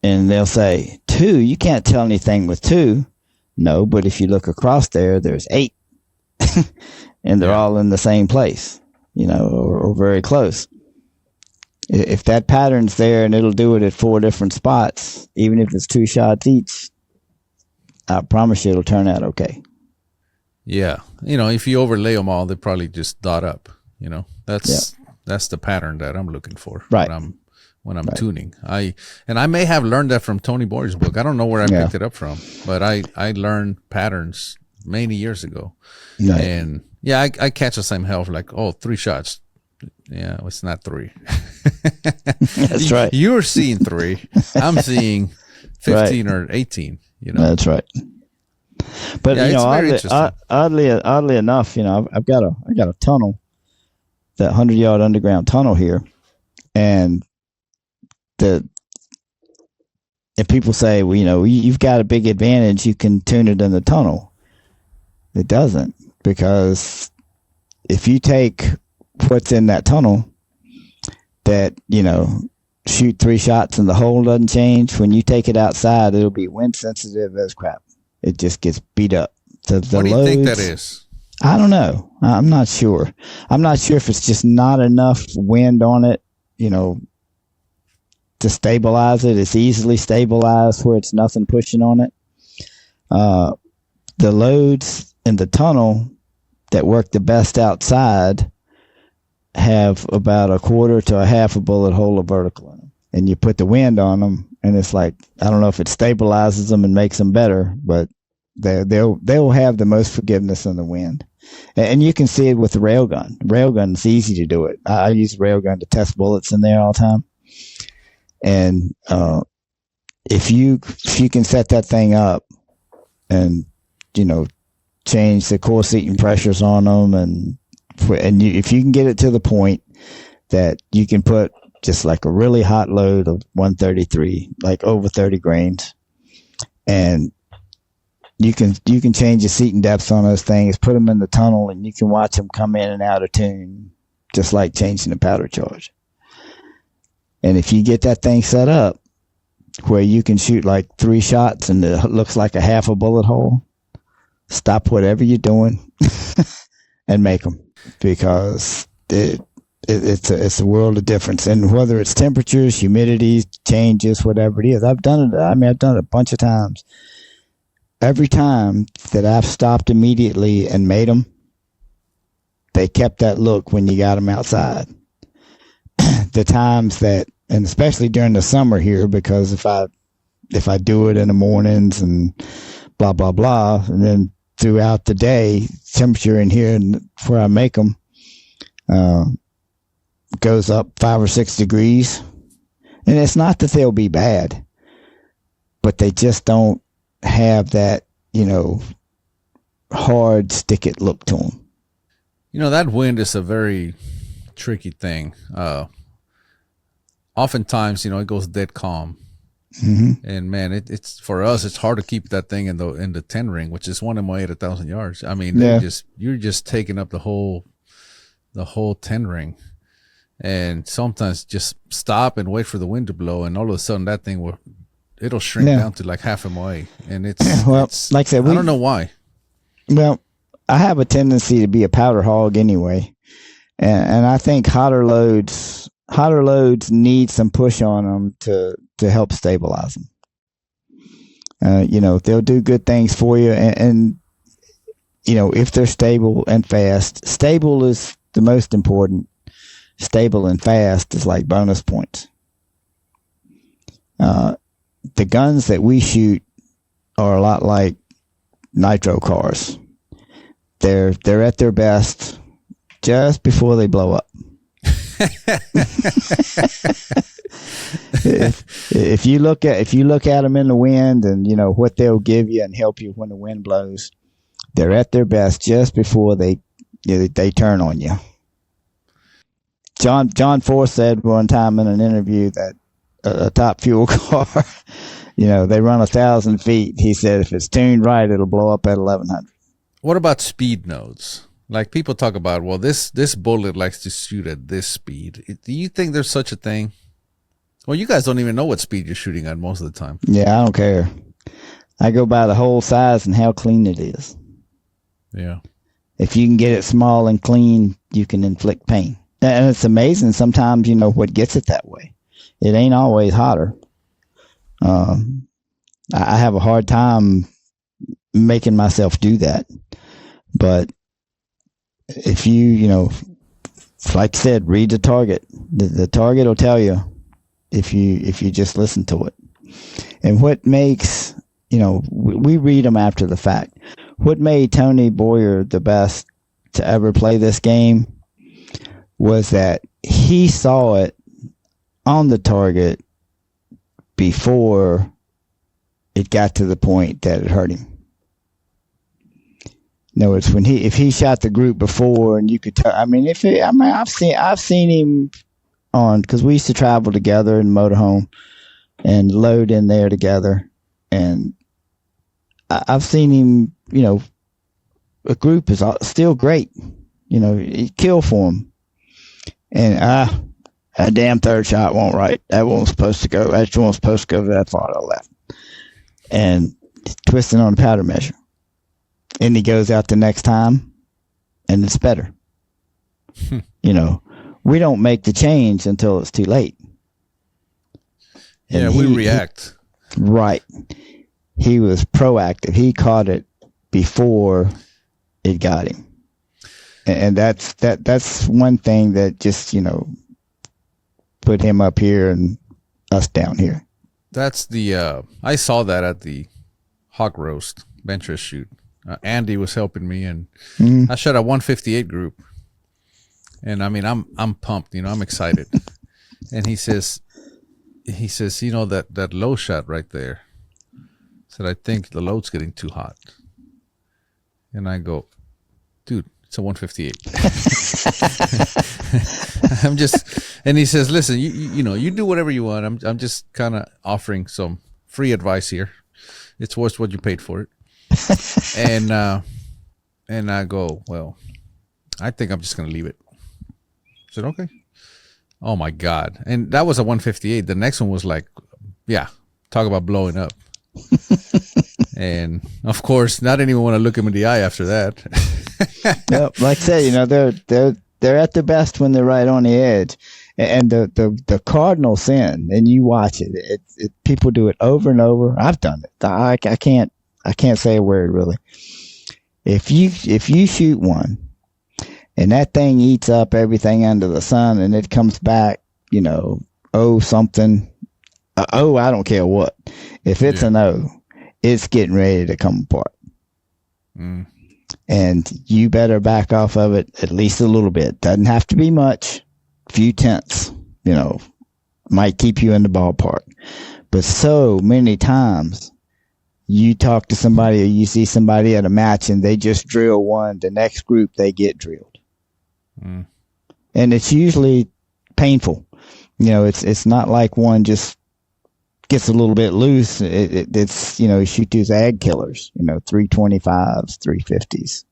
And they'll say, 2? You can't tell anything with 2. No, but if you look across there's 8. And they're all in the same place, or very close. If that pattern's there and it'll do it at 4 different spots, even if it's 2 shots each, I promise you it'll turn out okay. Yeah. If you overlay them all, they probably just dot up. That's the pattern that I'm looking for. Right. When I'm tuning. I may have learned that from Tony Boyer's book. I don't know where I picked it up from, but I learned patterns many years ago. Right. And I catch the same hell like, 3 shots. Yeah, it's not 3. That's right. You're seeing 3. I'm seeing 15 or 18. That's right. But oddly enough, I've got a tunnel, that 100-yard underground tunnel here, and people say, well, you've got a big advantage. You can tune it in the tunnel. It doesn't, because if you take what's in that tunnel, that shoot 3 shots and the hole doesn't change, when you take it outside, it'll be wind sensitive as crap. It just gets beat up. What do you think that is? I don't know. I'm not sure. I'm not sure if it's just not enough wind on it, to stabilize it. It's easily stabilized where it's nothing pushing on it. The loads in the tunnel that work the best outside have about a quarter to a half a bullet hole of vertical in them. And you put the wind on them, and it's like, I don't know if it stabilizes them and makes them better, but they'll have the most forgiveness in the wind. And you can see it with the railgun. Railgun is easy to do it. I use railgun to test bullets in there all the time. And if you can set that thing up and change the core seating pressures on them, and if you can get it to the point that you can put just like a really hot load of 133, like over 30 grains, and you can change the seating depths on those things, put them in the tunnel, and you can watch them come in and out of tune, just like changing the powder charge. And if you get that thing set up where you can shoot like 3 shots and it looks like a half a bullet hole, stop whatever you're doing and make them, because it's a world of difference. And whether it's temperatures, humidity changes, whatever it is, I've done it. I've done it a bunch of times. Every time that I've stopped immediately and made them, they kept that look when you got them outside. The times that, and especially during the summer here, because if I do it in the mornings and blah, blah, blah, and then throughout the day, temperature in here and where I make them goes up 5 or 6 degrees. And it's not that they'll be bad, but they just don't have that, hard stick it look to them. That wind is a very tricky thing. Oftentimes, it goes dead calm. And man, it's for us. It's hard to keep that thing in the 10 ring, which is 1 MOA at 1,000 yards. I mean, you're just taking up the whole 10 ring, and sometimes just stop and wait for the wind to blow, and all of a sudden that thing it'll shrink down to like half MOA, and it's like I said, I don't know why. Well, I have a tendency to be a powder hog anyway, and I think hotter loads need some push on them to help stabilize them. They'll do good things for you, and if they're stable and fast. Stable is the most important. Stable and fast is like bonus points. The guns that we shoot are a lot like nitro cars. They're at their best just before they blow up. if you look at them in the wind and what they'll give you and help you when the wind blows, they're at their best just before they turn on you. John Force said one time in an interview that a top fuel car, they run 1,000 feet. He said if it's tuned right, it'll blow up at 1,100. What about speed nodes? Like people talk about, well, this bullet likes to shoot at this speed. Do you think there's such a thing? Well, you guys don't even know what speed you're shooting at most of the time. Yeah, I don't care. I go by the hole size and how clean it is. Yeah. If you can get it small and clean, you can inflict pain. And it's amazing sometimes, what gets it that way. It ain't always hotter. I have a hard time making myself do that. But if you, like I said, read the target. The target will tell you if you just listen to it. And what makes, we read them after the fact. What made Tony Boyer the best to ever play this game was that he saw it on the target before it got to the point that it hurt him. No, it's if he shot the group before, and you could tell. I've seen him on, because we used to travel together in the motorhome and load in there together, and I've seen him. A group is still great. Kill for him, and that damn third shot won't right. That one's supposed to go. That one's supposed to go that far to the left, and twisting on the powder measure. And he goes out the next time, and it's better. We don't make the change until it's too late. And we react. Right. He was proactive. He caught it before it got him. And that's one thing that just, put him up here and us down here. That's I saw that at the hog roast Benchrest shoot. Andy was helping me, and I shot a 158 group, and I'm pumped, I'm excited. And he says, that low shot right there. Said, I think the load's getting too hot. And I go, dude, it's a 158. And he says, listen, you do whatever you want. I'm just kind of offering some free advice here. It's worth what you paid for it. And I go, well, I think I'm just going to leave it. I said, okay. Oh my God. And that was a 158. The next one was like, yeah, talk about blowing up. And of course, not anyone want to look him in the eye after that. Yep. Like I said, they're at their best when they're right on the edge. And the cardinal sin, and you watch it, people do it over and over. I've done it. I can't say a word really. If you shoot one and that thing eats up everything under the sun and it comes back, something, I don't care what. If it's an O, it's getting ready to come apart. And you better back off of it at least a little bit. Doesn't have to be much. Few tenths, might keep you in the ballpark. But so many times you talk to somebody or you see somebody at a match and they just drill one, the next group they get drilled. And and it's usually painful. It's not like one just gets a little bit loose. It's you shoot these ag killers, 325s, 350s,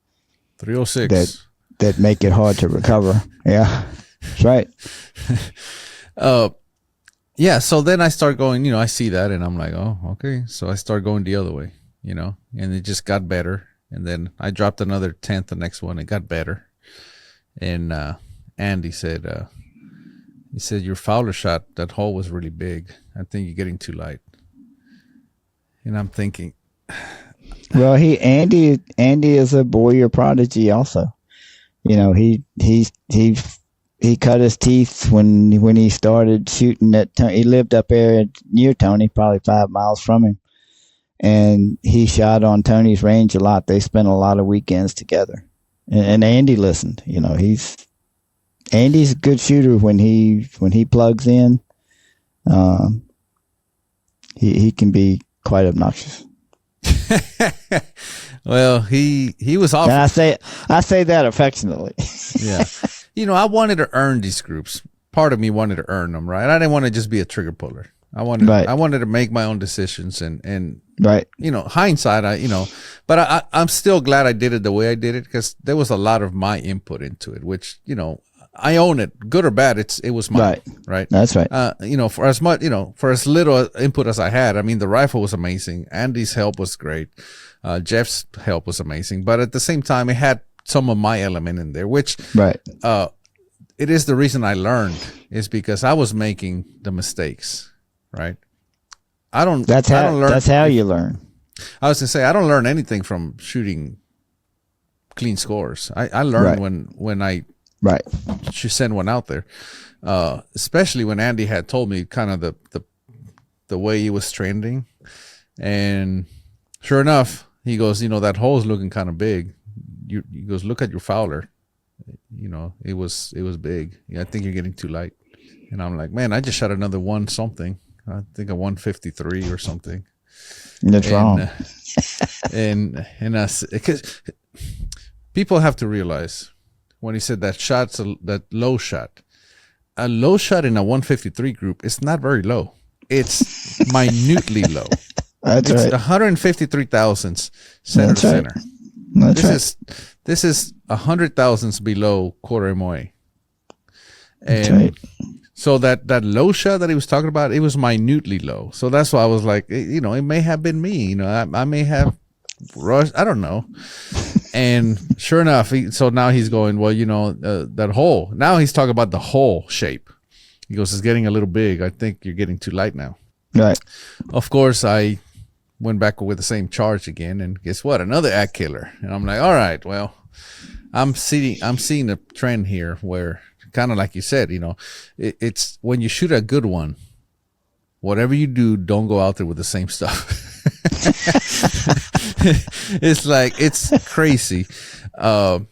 306 that make it hard to recover. Yeah, that's right. Yeah. So then I start going. I see that, and I'm like, oh, okay. So I start going the other way. And it just got better. And then I dropped another 10th the next one. It got better. And Andy said, he said, your fowler shot, that hole was really big. I think you're getting too light. And I'm thinking, well, Andy is a Boyer prodigy also. He cut his teeth when he started shooting at Tony. He lived up there near Tony, probably 5 miles from him. And he shot on Tony's range a lot. They spent a lot of weekends together. And Andy listened. Andy's a good shooter when he plugs in. He can be quite obnoxious. Well, he was off. And I say that affectionately. Yeah. I wanted to earn these groups. Part of me wanted to earn them, right? I didn't want to just be a trigger puller. I wanted to make my own decisions and right. Hindsight, but I'm still glad I did it the way I did it, because there was a lot of my input into it, which, I own it, good or bad. It was mine, right? That's right. For as much, for as little input as I had, I mean, the rifle was amazing. Andy's help was great. Jeff's help was amazing, but at the same time, it had some of my element in there, which, right. It is the reason I learned, is because I was making the mistakes. Right. That's how you learn. I was gonna say, I don't learn anything from shooting clean scores. I learned when I should send one out there. Especially when Andy had told me kind of the way he was trending. And sure enough, he goes, that hole's looking kind of big. He goes, look at your fowler. It was big. Yeah, I think you're getting too light. And I'm like, man, I just shot another one something. I think a 153 or something. That's wrong. Because people have to realize, when he said that that low shot, a low shot in a 153 group is not very low. It's minutely low. That's it's right. 153 thousandths center to center. This is 100 thousandths below quarter MOA. That's right. So that low shot that he was talking about, it was minutely low. So that's why I was like, it may have been me. I may have rushed. I don't know. And sure enough, so now he's going, well, that hole. Now he's talking about the hole shape. He goes, it's getting a little big. I think you're getting too light now. Right. Of course, I went back with the same charge again, and guess what? Another ag killer. And I'm like, all right, well, I'm seeing a trend here where, kind of like you said, it's when you shoot a good one, whatever you do, don't go out there with the same stuff. It's crazy. But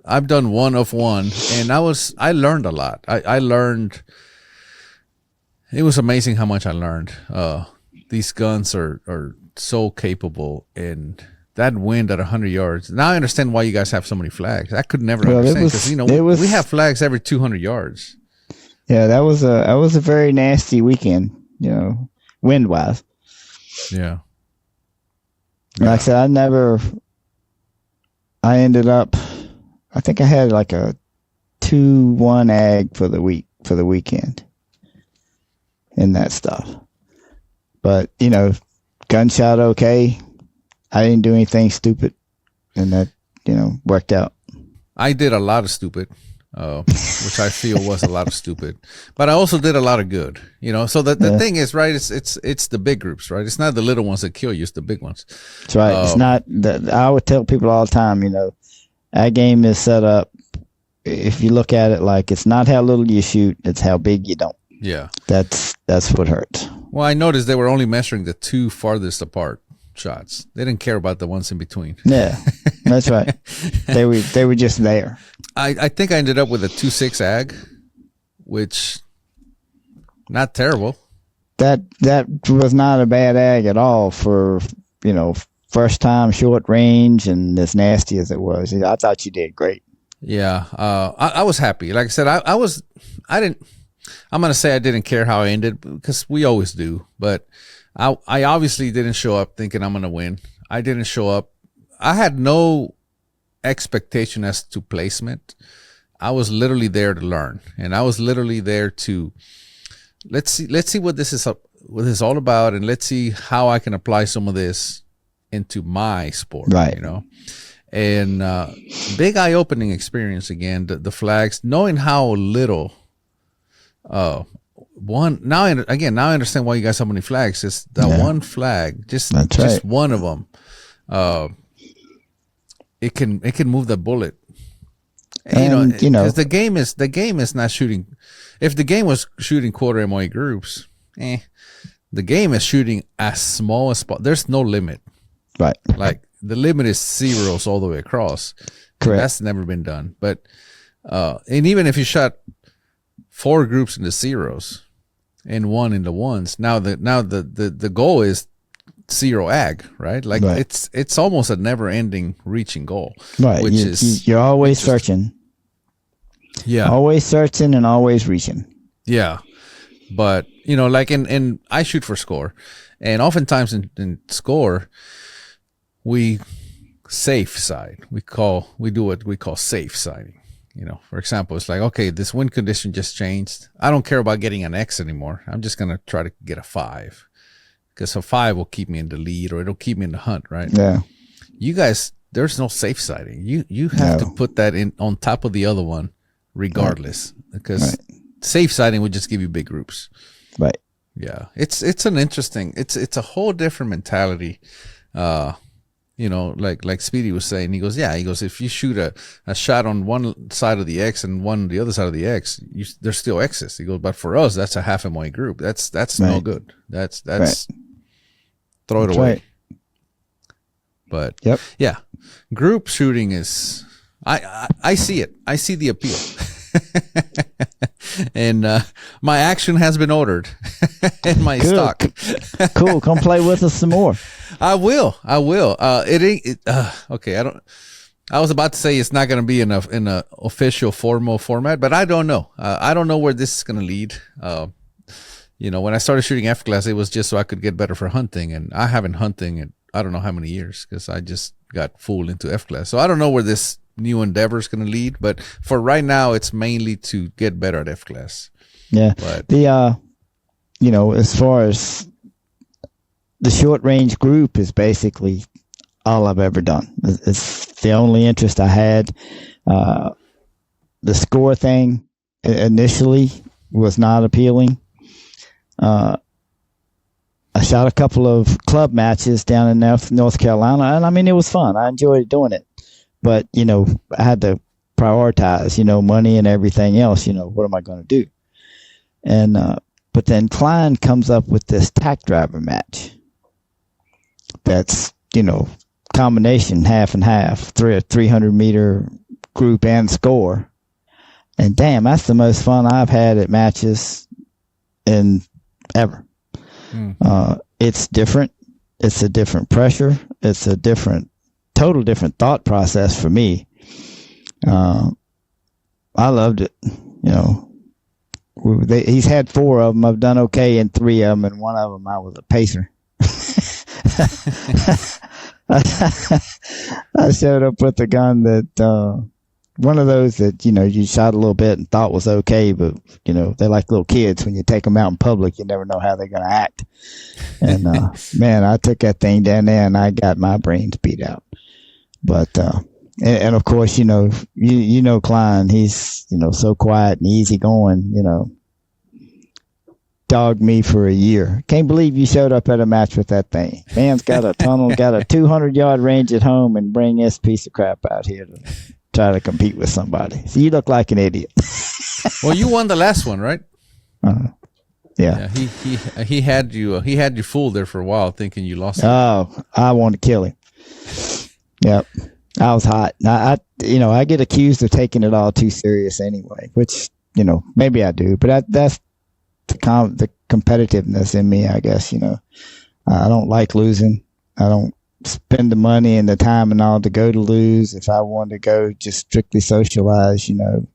I've done one of one, and I learned a lot. I learned, it was amazing how much I learned. These guns are so capable, and that wind at 100 yards. Now I understand why you guys have so many flags. I could never understand, because we have flags every 200 yards. Yeah, that was a very nasty weekend, wind wise. Yeah. Like I said, I ended up, I think I had like a 2-1 ag for the weekend in that stuff. But, gunshot okay. I didn't do anything stupid, and that, worked out. I did a lot of stupid, which I feel was a lot of stupid, but I also did a lot of good, so the thing is, right, it's the big groups, right? It's not the little ones that kill you, it's the big ones. That's right. It's not I would tell people all the time, our game is set up, if you look at it, like, it's not how little you shoot, it's how big you don't. Yeah. That's what hurts. Well, I noticed they were only measuring the two farthest apart shots. They didn't care about the ones in between. Yeah, that's right. They were just there. I think I ended up with a 2.6 ag, which not terrible. That was not a bad ag at all for first time short range and as nasty as it was. I thought you did great. Yeah, I was happy. Like I said, I didn't. I'm gonna say I didn't care how I ended because we always do. But I obviously didn't show up thinking I'm gonna win. I didn't show up. I had no expectation as to placement. I was literally there to learn, and I was literally there to let's see what this is all about, and let's see how I can apply some of this into my sport. Right. You know. And big eye-opening experience again. The flags, knowing how little. Now I understand why you got so many flags. It's that one flag, just one of them. It can move the bullet. And, because the game is not shooting. If the game was shooting quarter MOA groups, the game is shooting as small as possible. There's no limit. Right. Like. The limit is zeros all the way across. Correct. That's never been done. But and even if you shot 4 groups in the zeros and 1 in the ones, now the goal is 0 ag, right? Like it's almost a never ending reaching goal. Right. Which you're always searching. Yeah. Always searching and always reaching. Yeah. But like in I shoot for score, and oftentimes in score. We safe side. We do what we call safe siding. For example, it's like, okay, this wind condition just changed. I don't care about getting an X anymore. I'm just gonna try to get a 5, because a 5 will keep me in the lead, or it'll keep me in the hunt, right? Yeah. You guys, there's no safe siding. You have to put that in on top of the other one, regardless, because safe siding would just give you big groups. Right. Yeah. It's an interesting. It's a whole different mentality. Like Speedy was saying, he goes, if you shoot a shot on one side of the X and one on the other side of the X, there's still X's. He goes, but for us, that's a half MOA group. That's no good. That's throw it away. Right. But yeah, group shooting is, I see it. I see the appeal. And my action has been ordered in my stock. Cool. Come play with us some more. I will. Okay. I was about to say it's not going to be in a official formal format, but I don't know. I don't know where this is going to lead. When I started shooting F class, it was just so I could get better for hunting, and I haven't hunting in I don't know how many years, because I just got full into F class. So I don't know where this new endeavor is going to lead, but for right now, it's mainly to get better at F class. Yeah. But as far as the short range group is basically all I've ever done. It's the only interest I had. The score thing initially was not appealing. I shot a couple of club matches down in North Carolina, and I mean, it was fun. I enjoyed doing it. But, I had to prioritize, money and everything else. What am I going to do? And, but then Klein comes up with this tack driver match. That's, combination half and half, 300 meter group and score. And damn, that's the most fun I've had at matches in ever. It's different. It's a different pressure. It's a total different thought process for me. I loved it. He's had 4 of them. I've done okay in 3 of them, and 1 of them I was a pacer. I showed up with a gun that one of those that you shot a little bit and thought was okay, but they're like little kids. When you take them out in public, you never know how they're going to act. And man, I took that thing down there and I got my brains beat out. But and of course, Klein, he's so quiet and easygoing. Dogged me for a year. Can't believe you showed up at a match with that thing. Man's got a tunnel, got a 200-yard range at home, and bring this piece of crap out here to try to compete with somebody. So you look like an idiot. Well, you won the last one, right? Yeah. He had you fooled there for a while, thinking you lost. Oh, I wanted to kill him. Yep. I was hot. I get accused of taking it all too serious anyway, which, maybe I do, but that's the competitiveness in me, I guess. I don't like losing. I don't spend the money and the time and all to go to lose. If I wanted to go just strictly socialize, go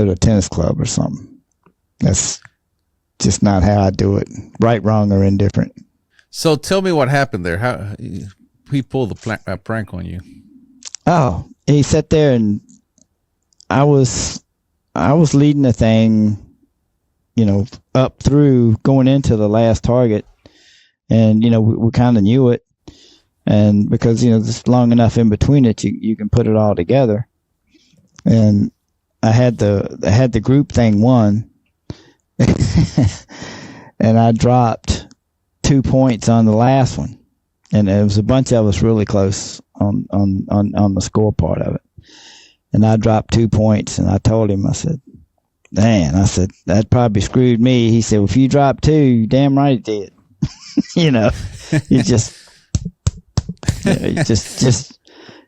to a tennis club or something. That's just not how I do it. Right, wrong, or indifferent. So tell me what happened there. How he pulled the prank on you? Oh, he sat there and I was leading the thing, up through going into the last target, and we kind of knew it, and because there's long enough in between it, you can put it all together, and I had the group thing won, and I dropped 2 points on the last one, and it was a bunch of us really close on the score part of it, and I dropped 2 points, and I told him, I said, "Man," I said, "that probably screwed me." He said, "Well, if you dropped 2, you damn right it did." He just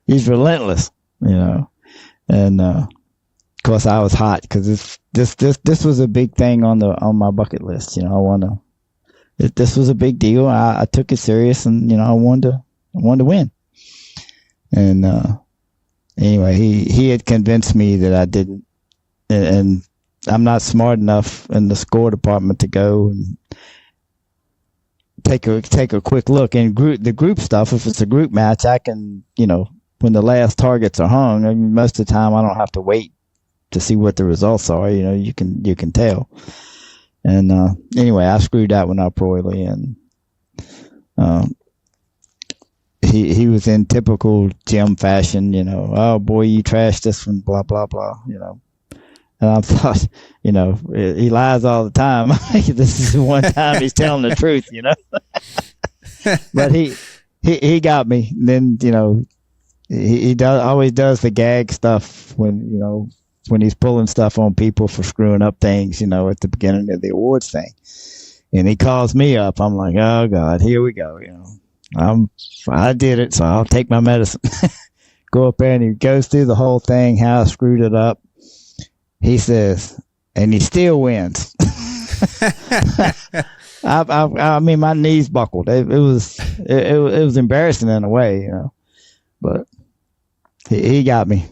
he's relentless, and of course I was hot because this was a big thing on my bucket list. This was a big deal. I took it serious, and I wanted to win. And anyway, he had convinced me that I didn't, and I'm not smart enough in the score department to go and take a quick look. And the group stuff, if it's a group match, I can, when the last targets are hung, I mean, most of the time I don't have to wait to see what the results are. You can tell. And anyway, I screwed that one up royally, and he was in typical Jim fashion, "Oh boy, you trashed this one, blah blah blah," And I thought, he lies all the time. This is the one time he's telling the truth, But he got me. And then, he always does the gag stuff when he's pulling stuff on people for screwing up things, at the beginning of the awards thing. And he calls me up. I'm like, oh God, here we go. I did it, so I'll take my medicine. Go up there, and he goes through the whole thing, how I screwed it up. He says, and he still wins. I mean, my knees buckled. It was embarrassing in a way, but he got me.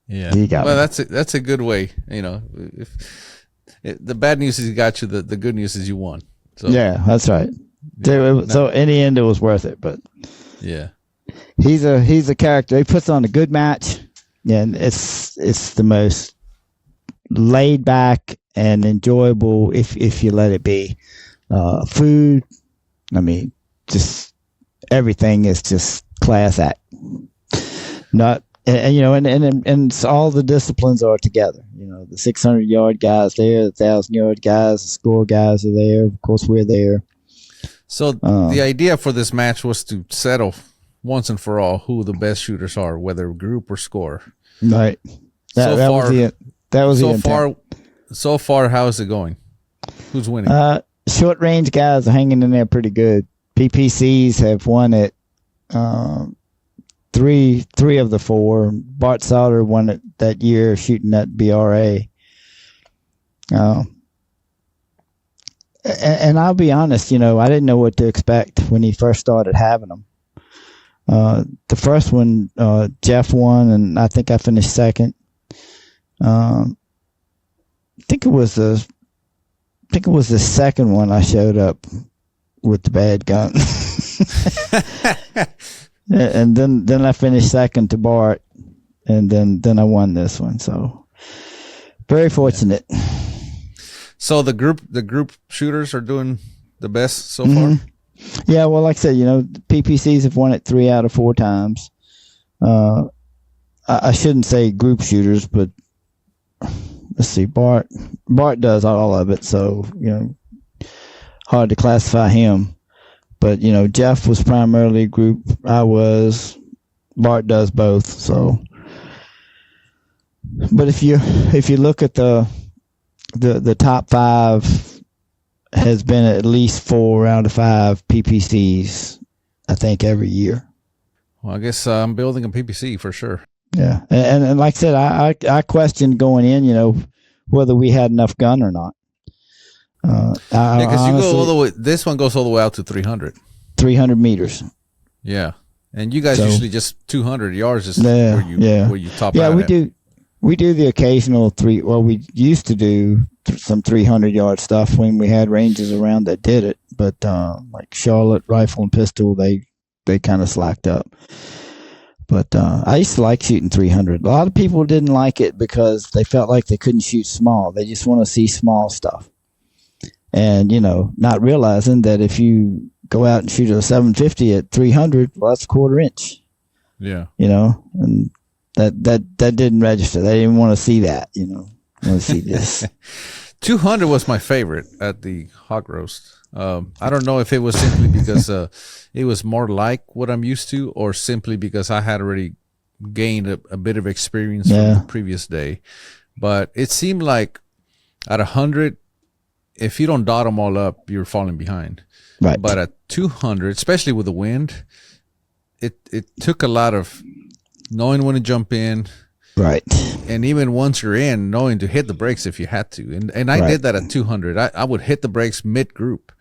Yeah, he got me. That's a good way. If the bad news is he got you, the good news is you won. So yeah, that's right. So in the end, it was worth it. But yeah, he's a character. He puts on a good match, and it's the most laid back and enjoyable if you let it be. Food, I mean, just everything is just class act. Not and all the disciplines are together. The 600-yard guys there, the 1,000-yard guys, the score guys are there. Of course, we're there. So the idea for this match was to settle once and for all who the best shooters are, whether group or score. Right. That was the intent. So far, how is it going? Who's winning? Short range guys are hanging in there pretty good. PPCs have won it. Three of the 4. Bart Sauter won it that year shooting at BRA. And I'll be honest, I didn't know what to expect when he first started having them. The first one, Jeff won, and I think I finished second. I think it was the second one I showed up with the bad gun. And then I finished second to Bart, and then I won this one. So very fortunate. So the group shooters are doing the best so far? Yeah, well, like I said, PPCs have won it 3 out of 4 times. I shouldn't say group shooters, but let's see, Bart does all of it, so hard to classify him. But Jeff was primarily group. I was. Bart does both. So, but if you look at the top 5 has been at least 4 out of 5 PPCs, I think, every year. Well, I guess I'm building a PPC for sure. Yeah, and like I said, I questioned going in, whether we had enough gun or not. Because you go all the way. This one goes all the way out to 300. 300 meters. Yeah. And you guys So- usually just 200 yards is Yeah, where you top Yeah, out we at. do. We do the occasional three. Well, we used to do some 300-yard stuff when we had ranges around that did it. But like Charlotte rifle and pistol, they kind of slacked up. But I used to like shooting 300. A lot of people didn't like it because they felt like they couldn't shoot small. They just want to see small stuff. And, not realizing that if you go out and shoot a 750 at 300, well, that's a quarter inch. Yeah. And that didn't register. They didn't want to see that, want to see this. 200 was my favorite at the hog roast. I don't know if it was simply because it was more like what I'm used to, or simply because I had already gained a bit of experience from the previous day. But it seemed like at 100, if you don't dot them all up, you're falling behind. Right. But at 200, especially with the wind, it took a lot of knowing when to jump in. Right. And even once you're in, knowing to hit the brakes if you had to. And I did that at 200. I would hit the brakes mid-group.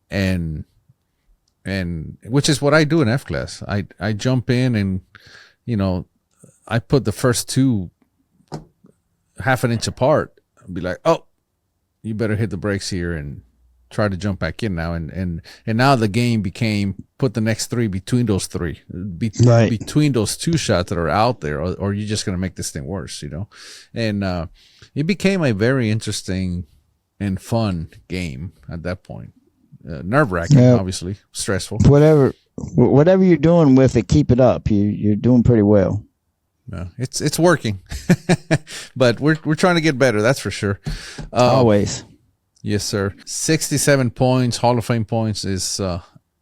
And which is what I do in F-class. I jump in and, I put the first two half an inch apart. I'd be like, oh, you better hit the brakes here and try to jump back in now. And now the game became put the next three between those three, between those two shots that are out there, or you're just going to make this thing worse, And it became a very interesting and fun game at that point. Nerve-wracking, obviously, stressful. Whatever you're doing with it, keep it up. You're doing pretty well. No, it's working, but we're trying to get better. That's for sure. Always. Yes, sir. 67 points, Hall of Fame points is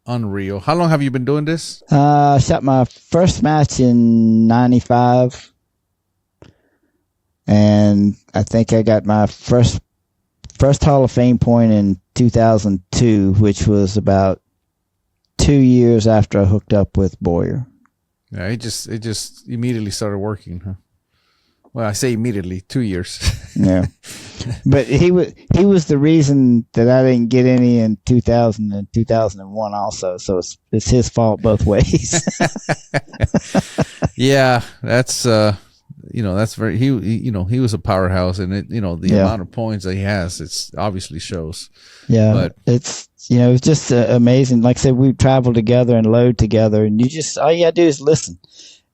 unreal. How long have you been doing this? I shot my first match in 95, and I think I got my first Hall of Fame point in 2002, which was about 2 years after I hooked up with Boyer. Yeah, it just immediately started working, huh? Well, I say immediately, 2 years. Yeah, but he was the reason that I didn't get any in 2000 and 2001 also. So it's his fault both ways. Yeah, that's that's very he was a powerhouse, and the amount of points that he has, it's obviously shows. Yeah, but it's it's just amazing. Like I said, we travel together and load together, and all you gotta do is listen.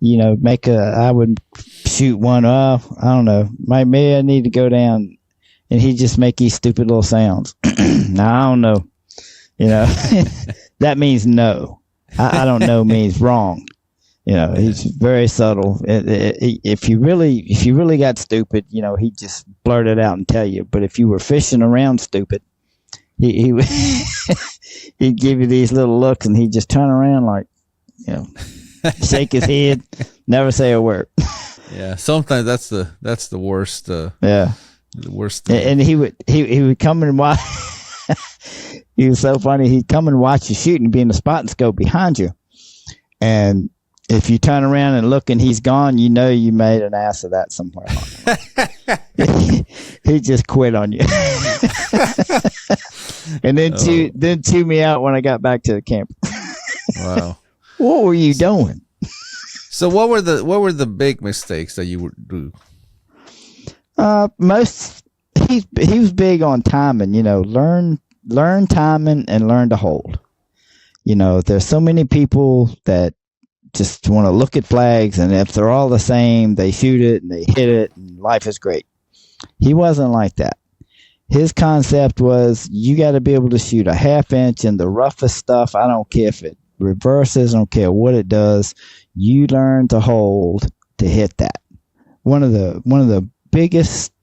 I would shoot one. I don't know. Maybe I need to go down, and he'd just make these stupid little sounds. Now I don't know. That means no. I don't know means wrong. He's very subtle. If you really got stupid, he'd just blurt it out and tell you. But if you were fishing around stupid, he would he'd give you these little looks, and he'd just turn around like, shake his head, never say a word. Yeah, sometimes that's the worst. The worst. And he would come and watch. He was so funny. He'd come and watch you shoot and be in the spot and scope behind you, and if you turn around and look and he's gone, you made an ass of that somewhere. He just quit on you. And then chew me out when I got back to the camp. Wow. What were you doing? So what were the big mistakes that you would do? He was big on timing, learn timing and learn to hold. There's so many people that just want to look at flags, and if they're all the same, they shoot it and they hit it, and life is great. He wasn't like that. His concept was, you got to be able to shoot a half inch in the roughest stuff. I don't care if it reverses, I don't care what it does. You learn to hold to hit that. One of the biggest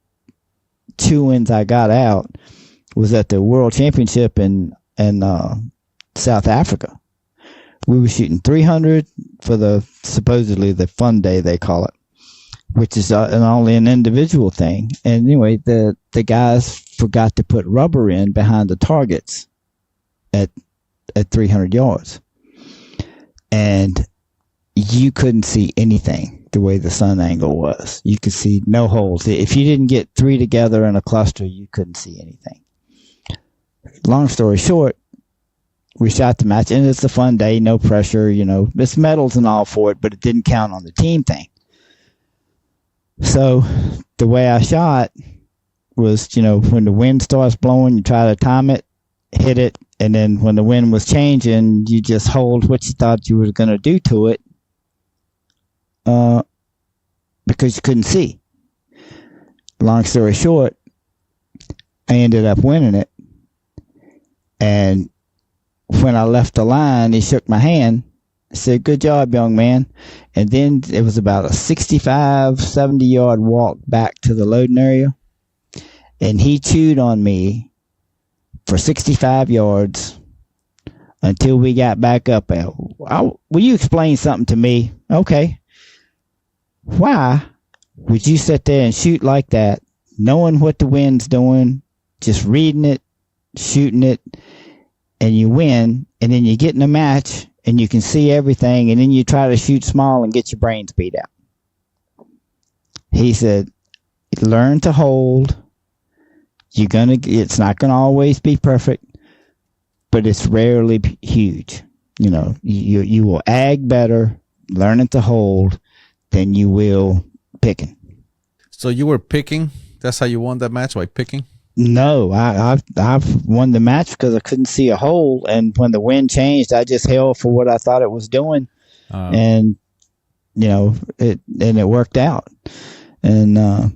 chewings I got out was at the World Championship in South Africa. We were shooting 300 for supposedly the fun day, they call it, which is only an individual thing. And anyway, the guys forgot to put rubber in behind the targets at 300 yards. And you couldn't see anything the way the sun angle was. You could see no holes. If you didn't get three together in a cluster, you couldn't see anything. Long story short, we shot the match, and it's a fun day, no pressure, it's medals and all for it, but it didn't count on the team thing. So the way I shot was, when the wind starts blowing, you try to time it, hit it, and then when the wind was changing, you just hold what you thought you were going to do to it, because you couldn't see. Long story short, I ended up winning it. And when I left the line, he shook my hand, said, "Good job, young man." And then it was about a 65, 70-yard walk back to the loading area. And he chewed on me for 65 yards until we got back up there. Will you explain something to me? Okay. Why would you sit there and shoot like that, knowing what the wind's doing, just reading it, shooting it, and you win, and then you get in a match and you can see everything, and then you try to shoot small and get your brains beat out? He said, learn to hold. It's not gonna always be perfect, but it's rarely huge. You will ag better learning to hold than you will picking. So you were picking? That's how you won that match, by picking? No, I've won the match because I couldn't see a hole, and when the wind changed, I just held for what I thought it was doing, and it worked out, and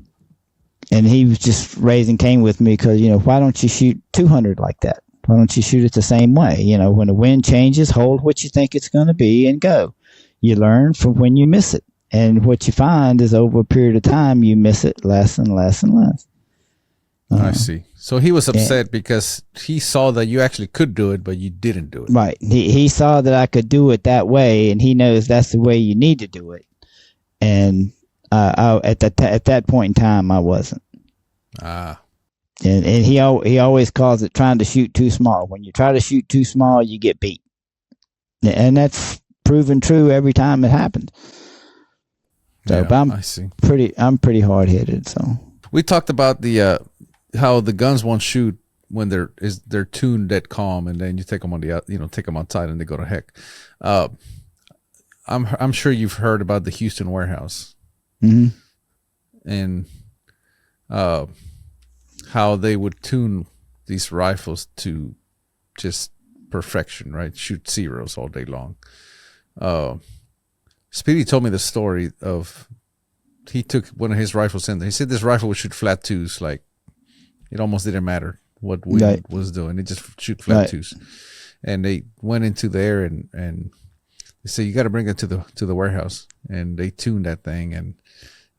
he was just raising Cain with me because why don't you shoot 200 like that? Why don't you shoot it the same way? When the wind changes, hold what you think it's going to be and go. You learn from when you miss it, and what you find is over a period of time you miss it less and less and less. I see. So he was upset because he saw that you actually could do it, but you didn't do it. Right. He saw that I could do it that way, and he knows that's the way you need to do it. And at that point in time, I wasn't. And he always calls it trying to shoot too small. When you try to shoot too small, you get beat. And that's proven true every time it happens. So, yeah, but I see. I'm pretty hard headed. So we talked about the how the guns won't shoot when they're tuned dead calm, and then you take them on take them outside and they go to heck. I'm sure you've heard about the Houston warehouse, and how they would tune these rifles to just perfection, right? Shoot zeros all day long. Speedy told me the story of he took one of his rifles in there. He said this rifle would shoot flat twos, like it almost didn't matter what wind was doing. It just shoot flat twos. And they went into there and they said, you got to bring it to the warehouse. And they tuned that thing.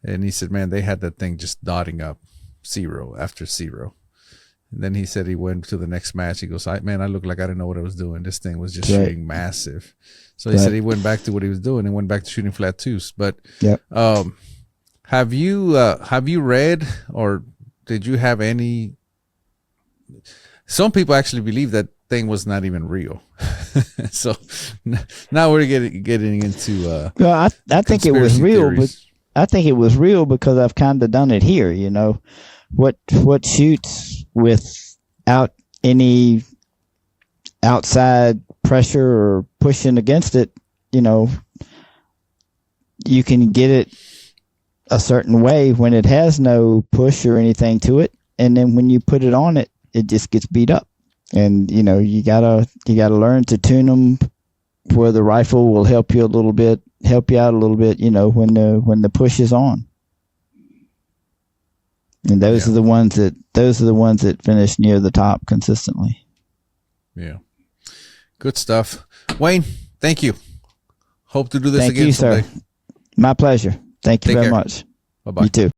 And he said, man, they had that thing just dotting up zero after zero. And then he said he went to the next match. He goes, man, I looked like I didn't know what I was doing. This thing was just shooting massive. So he said he went back to what he was doing and went back to shooting flat twos. But have you read, or did you have any? Some people actually believe that thing was not even real. So now we're getting into. Well, I think it was real, but I think it was real because I've kind of done it here. What shoots without any outside pressure or pushing against it, you can get it a certain way when it has no push or anything to it, and then when you put it on it, it just gets beat up. And you gotta learn to tune them where the rifle will help you out a little bit, when the push is on. And those are the ones that finish near the top consistently. Yeah. Good stuff. Wayne, thank you. Hope to do this again someday. Thank you, sir. My pleasure. Thank you very much. Bye-bye. You too.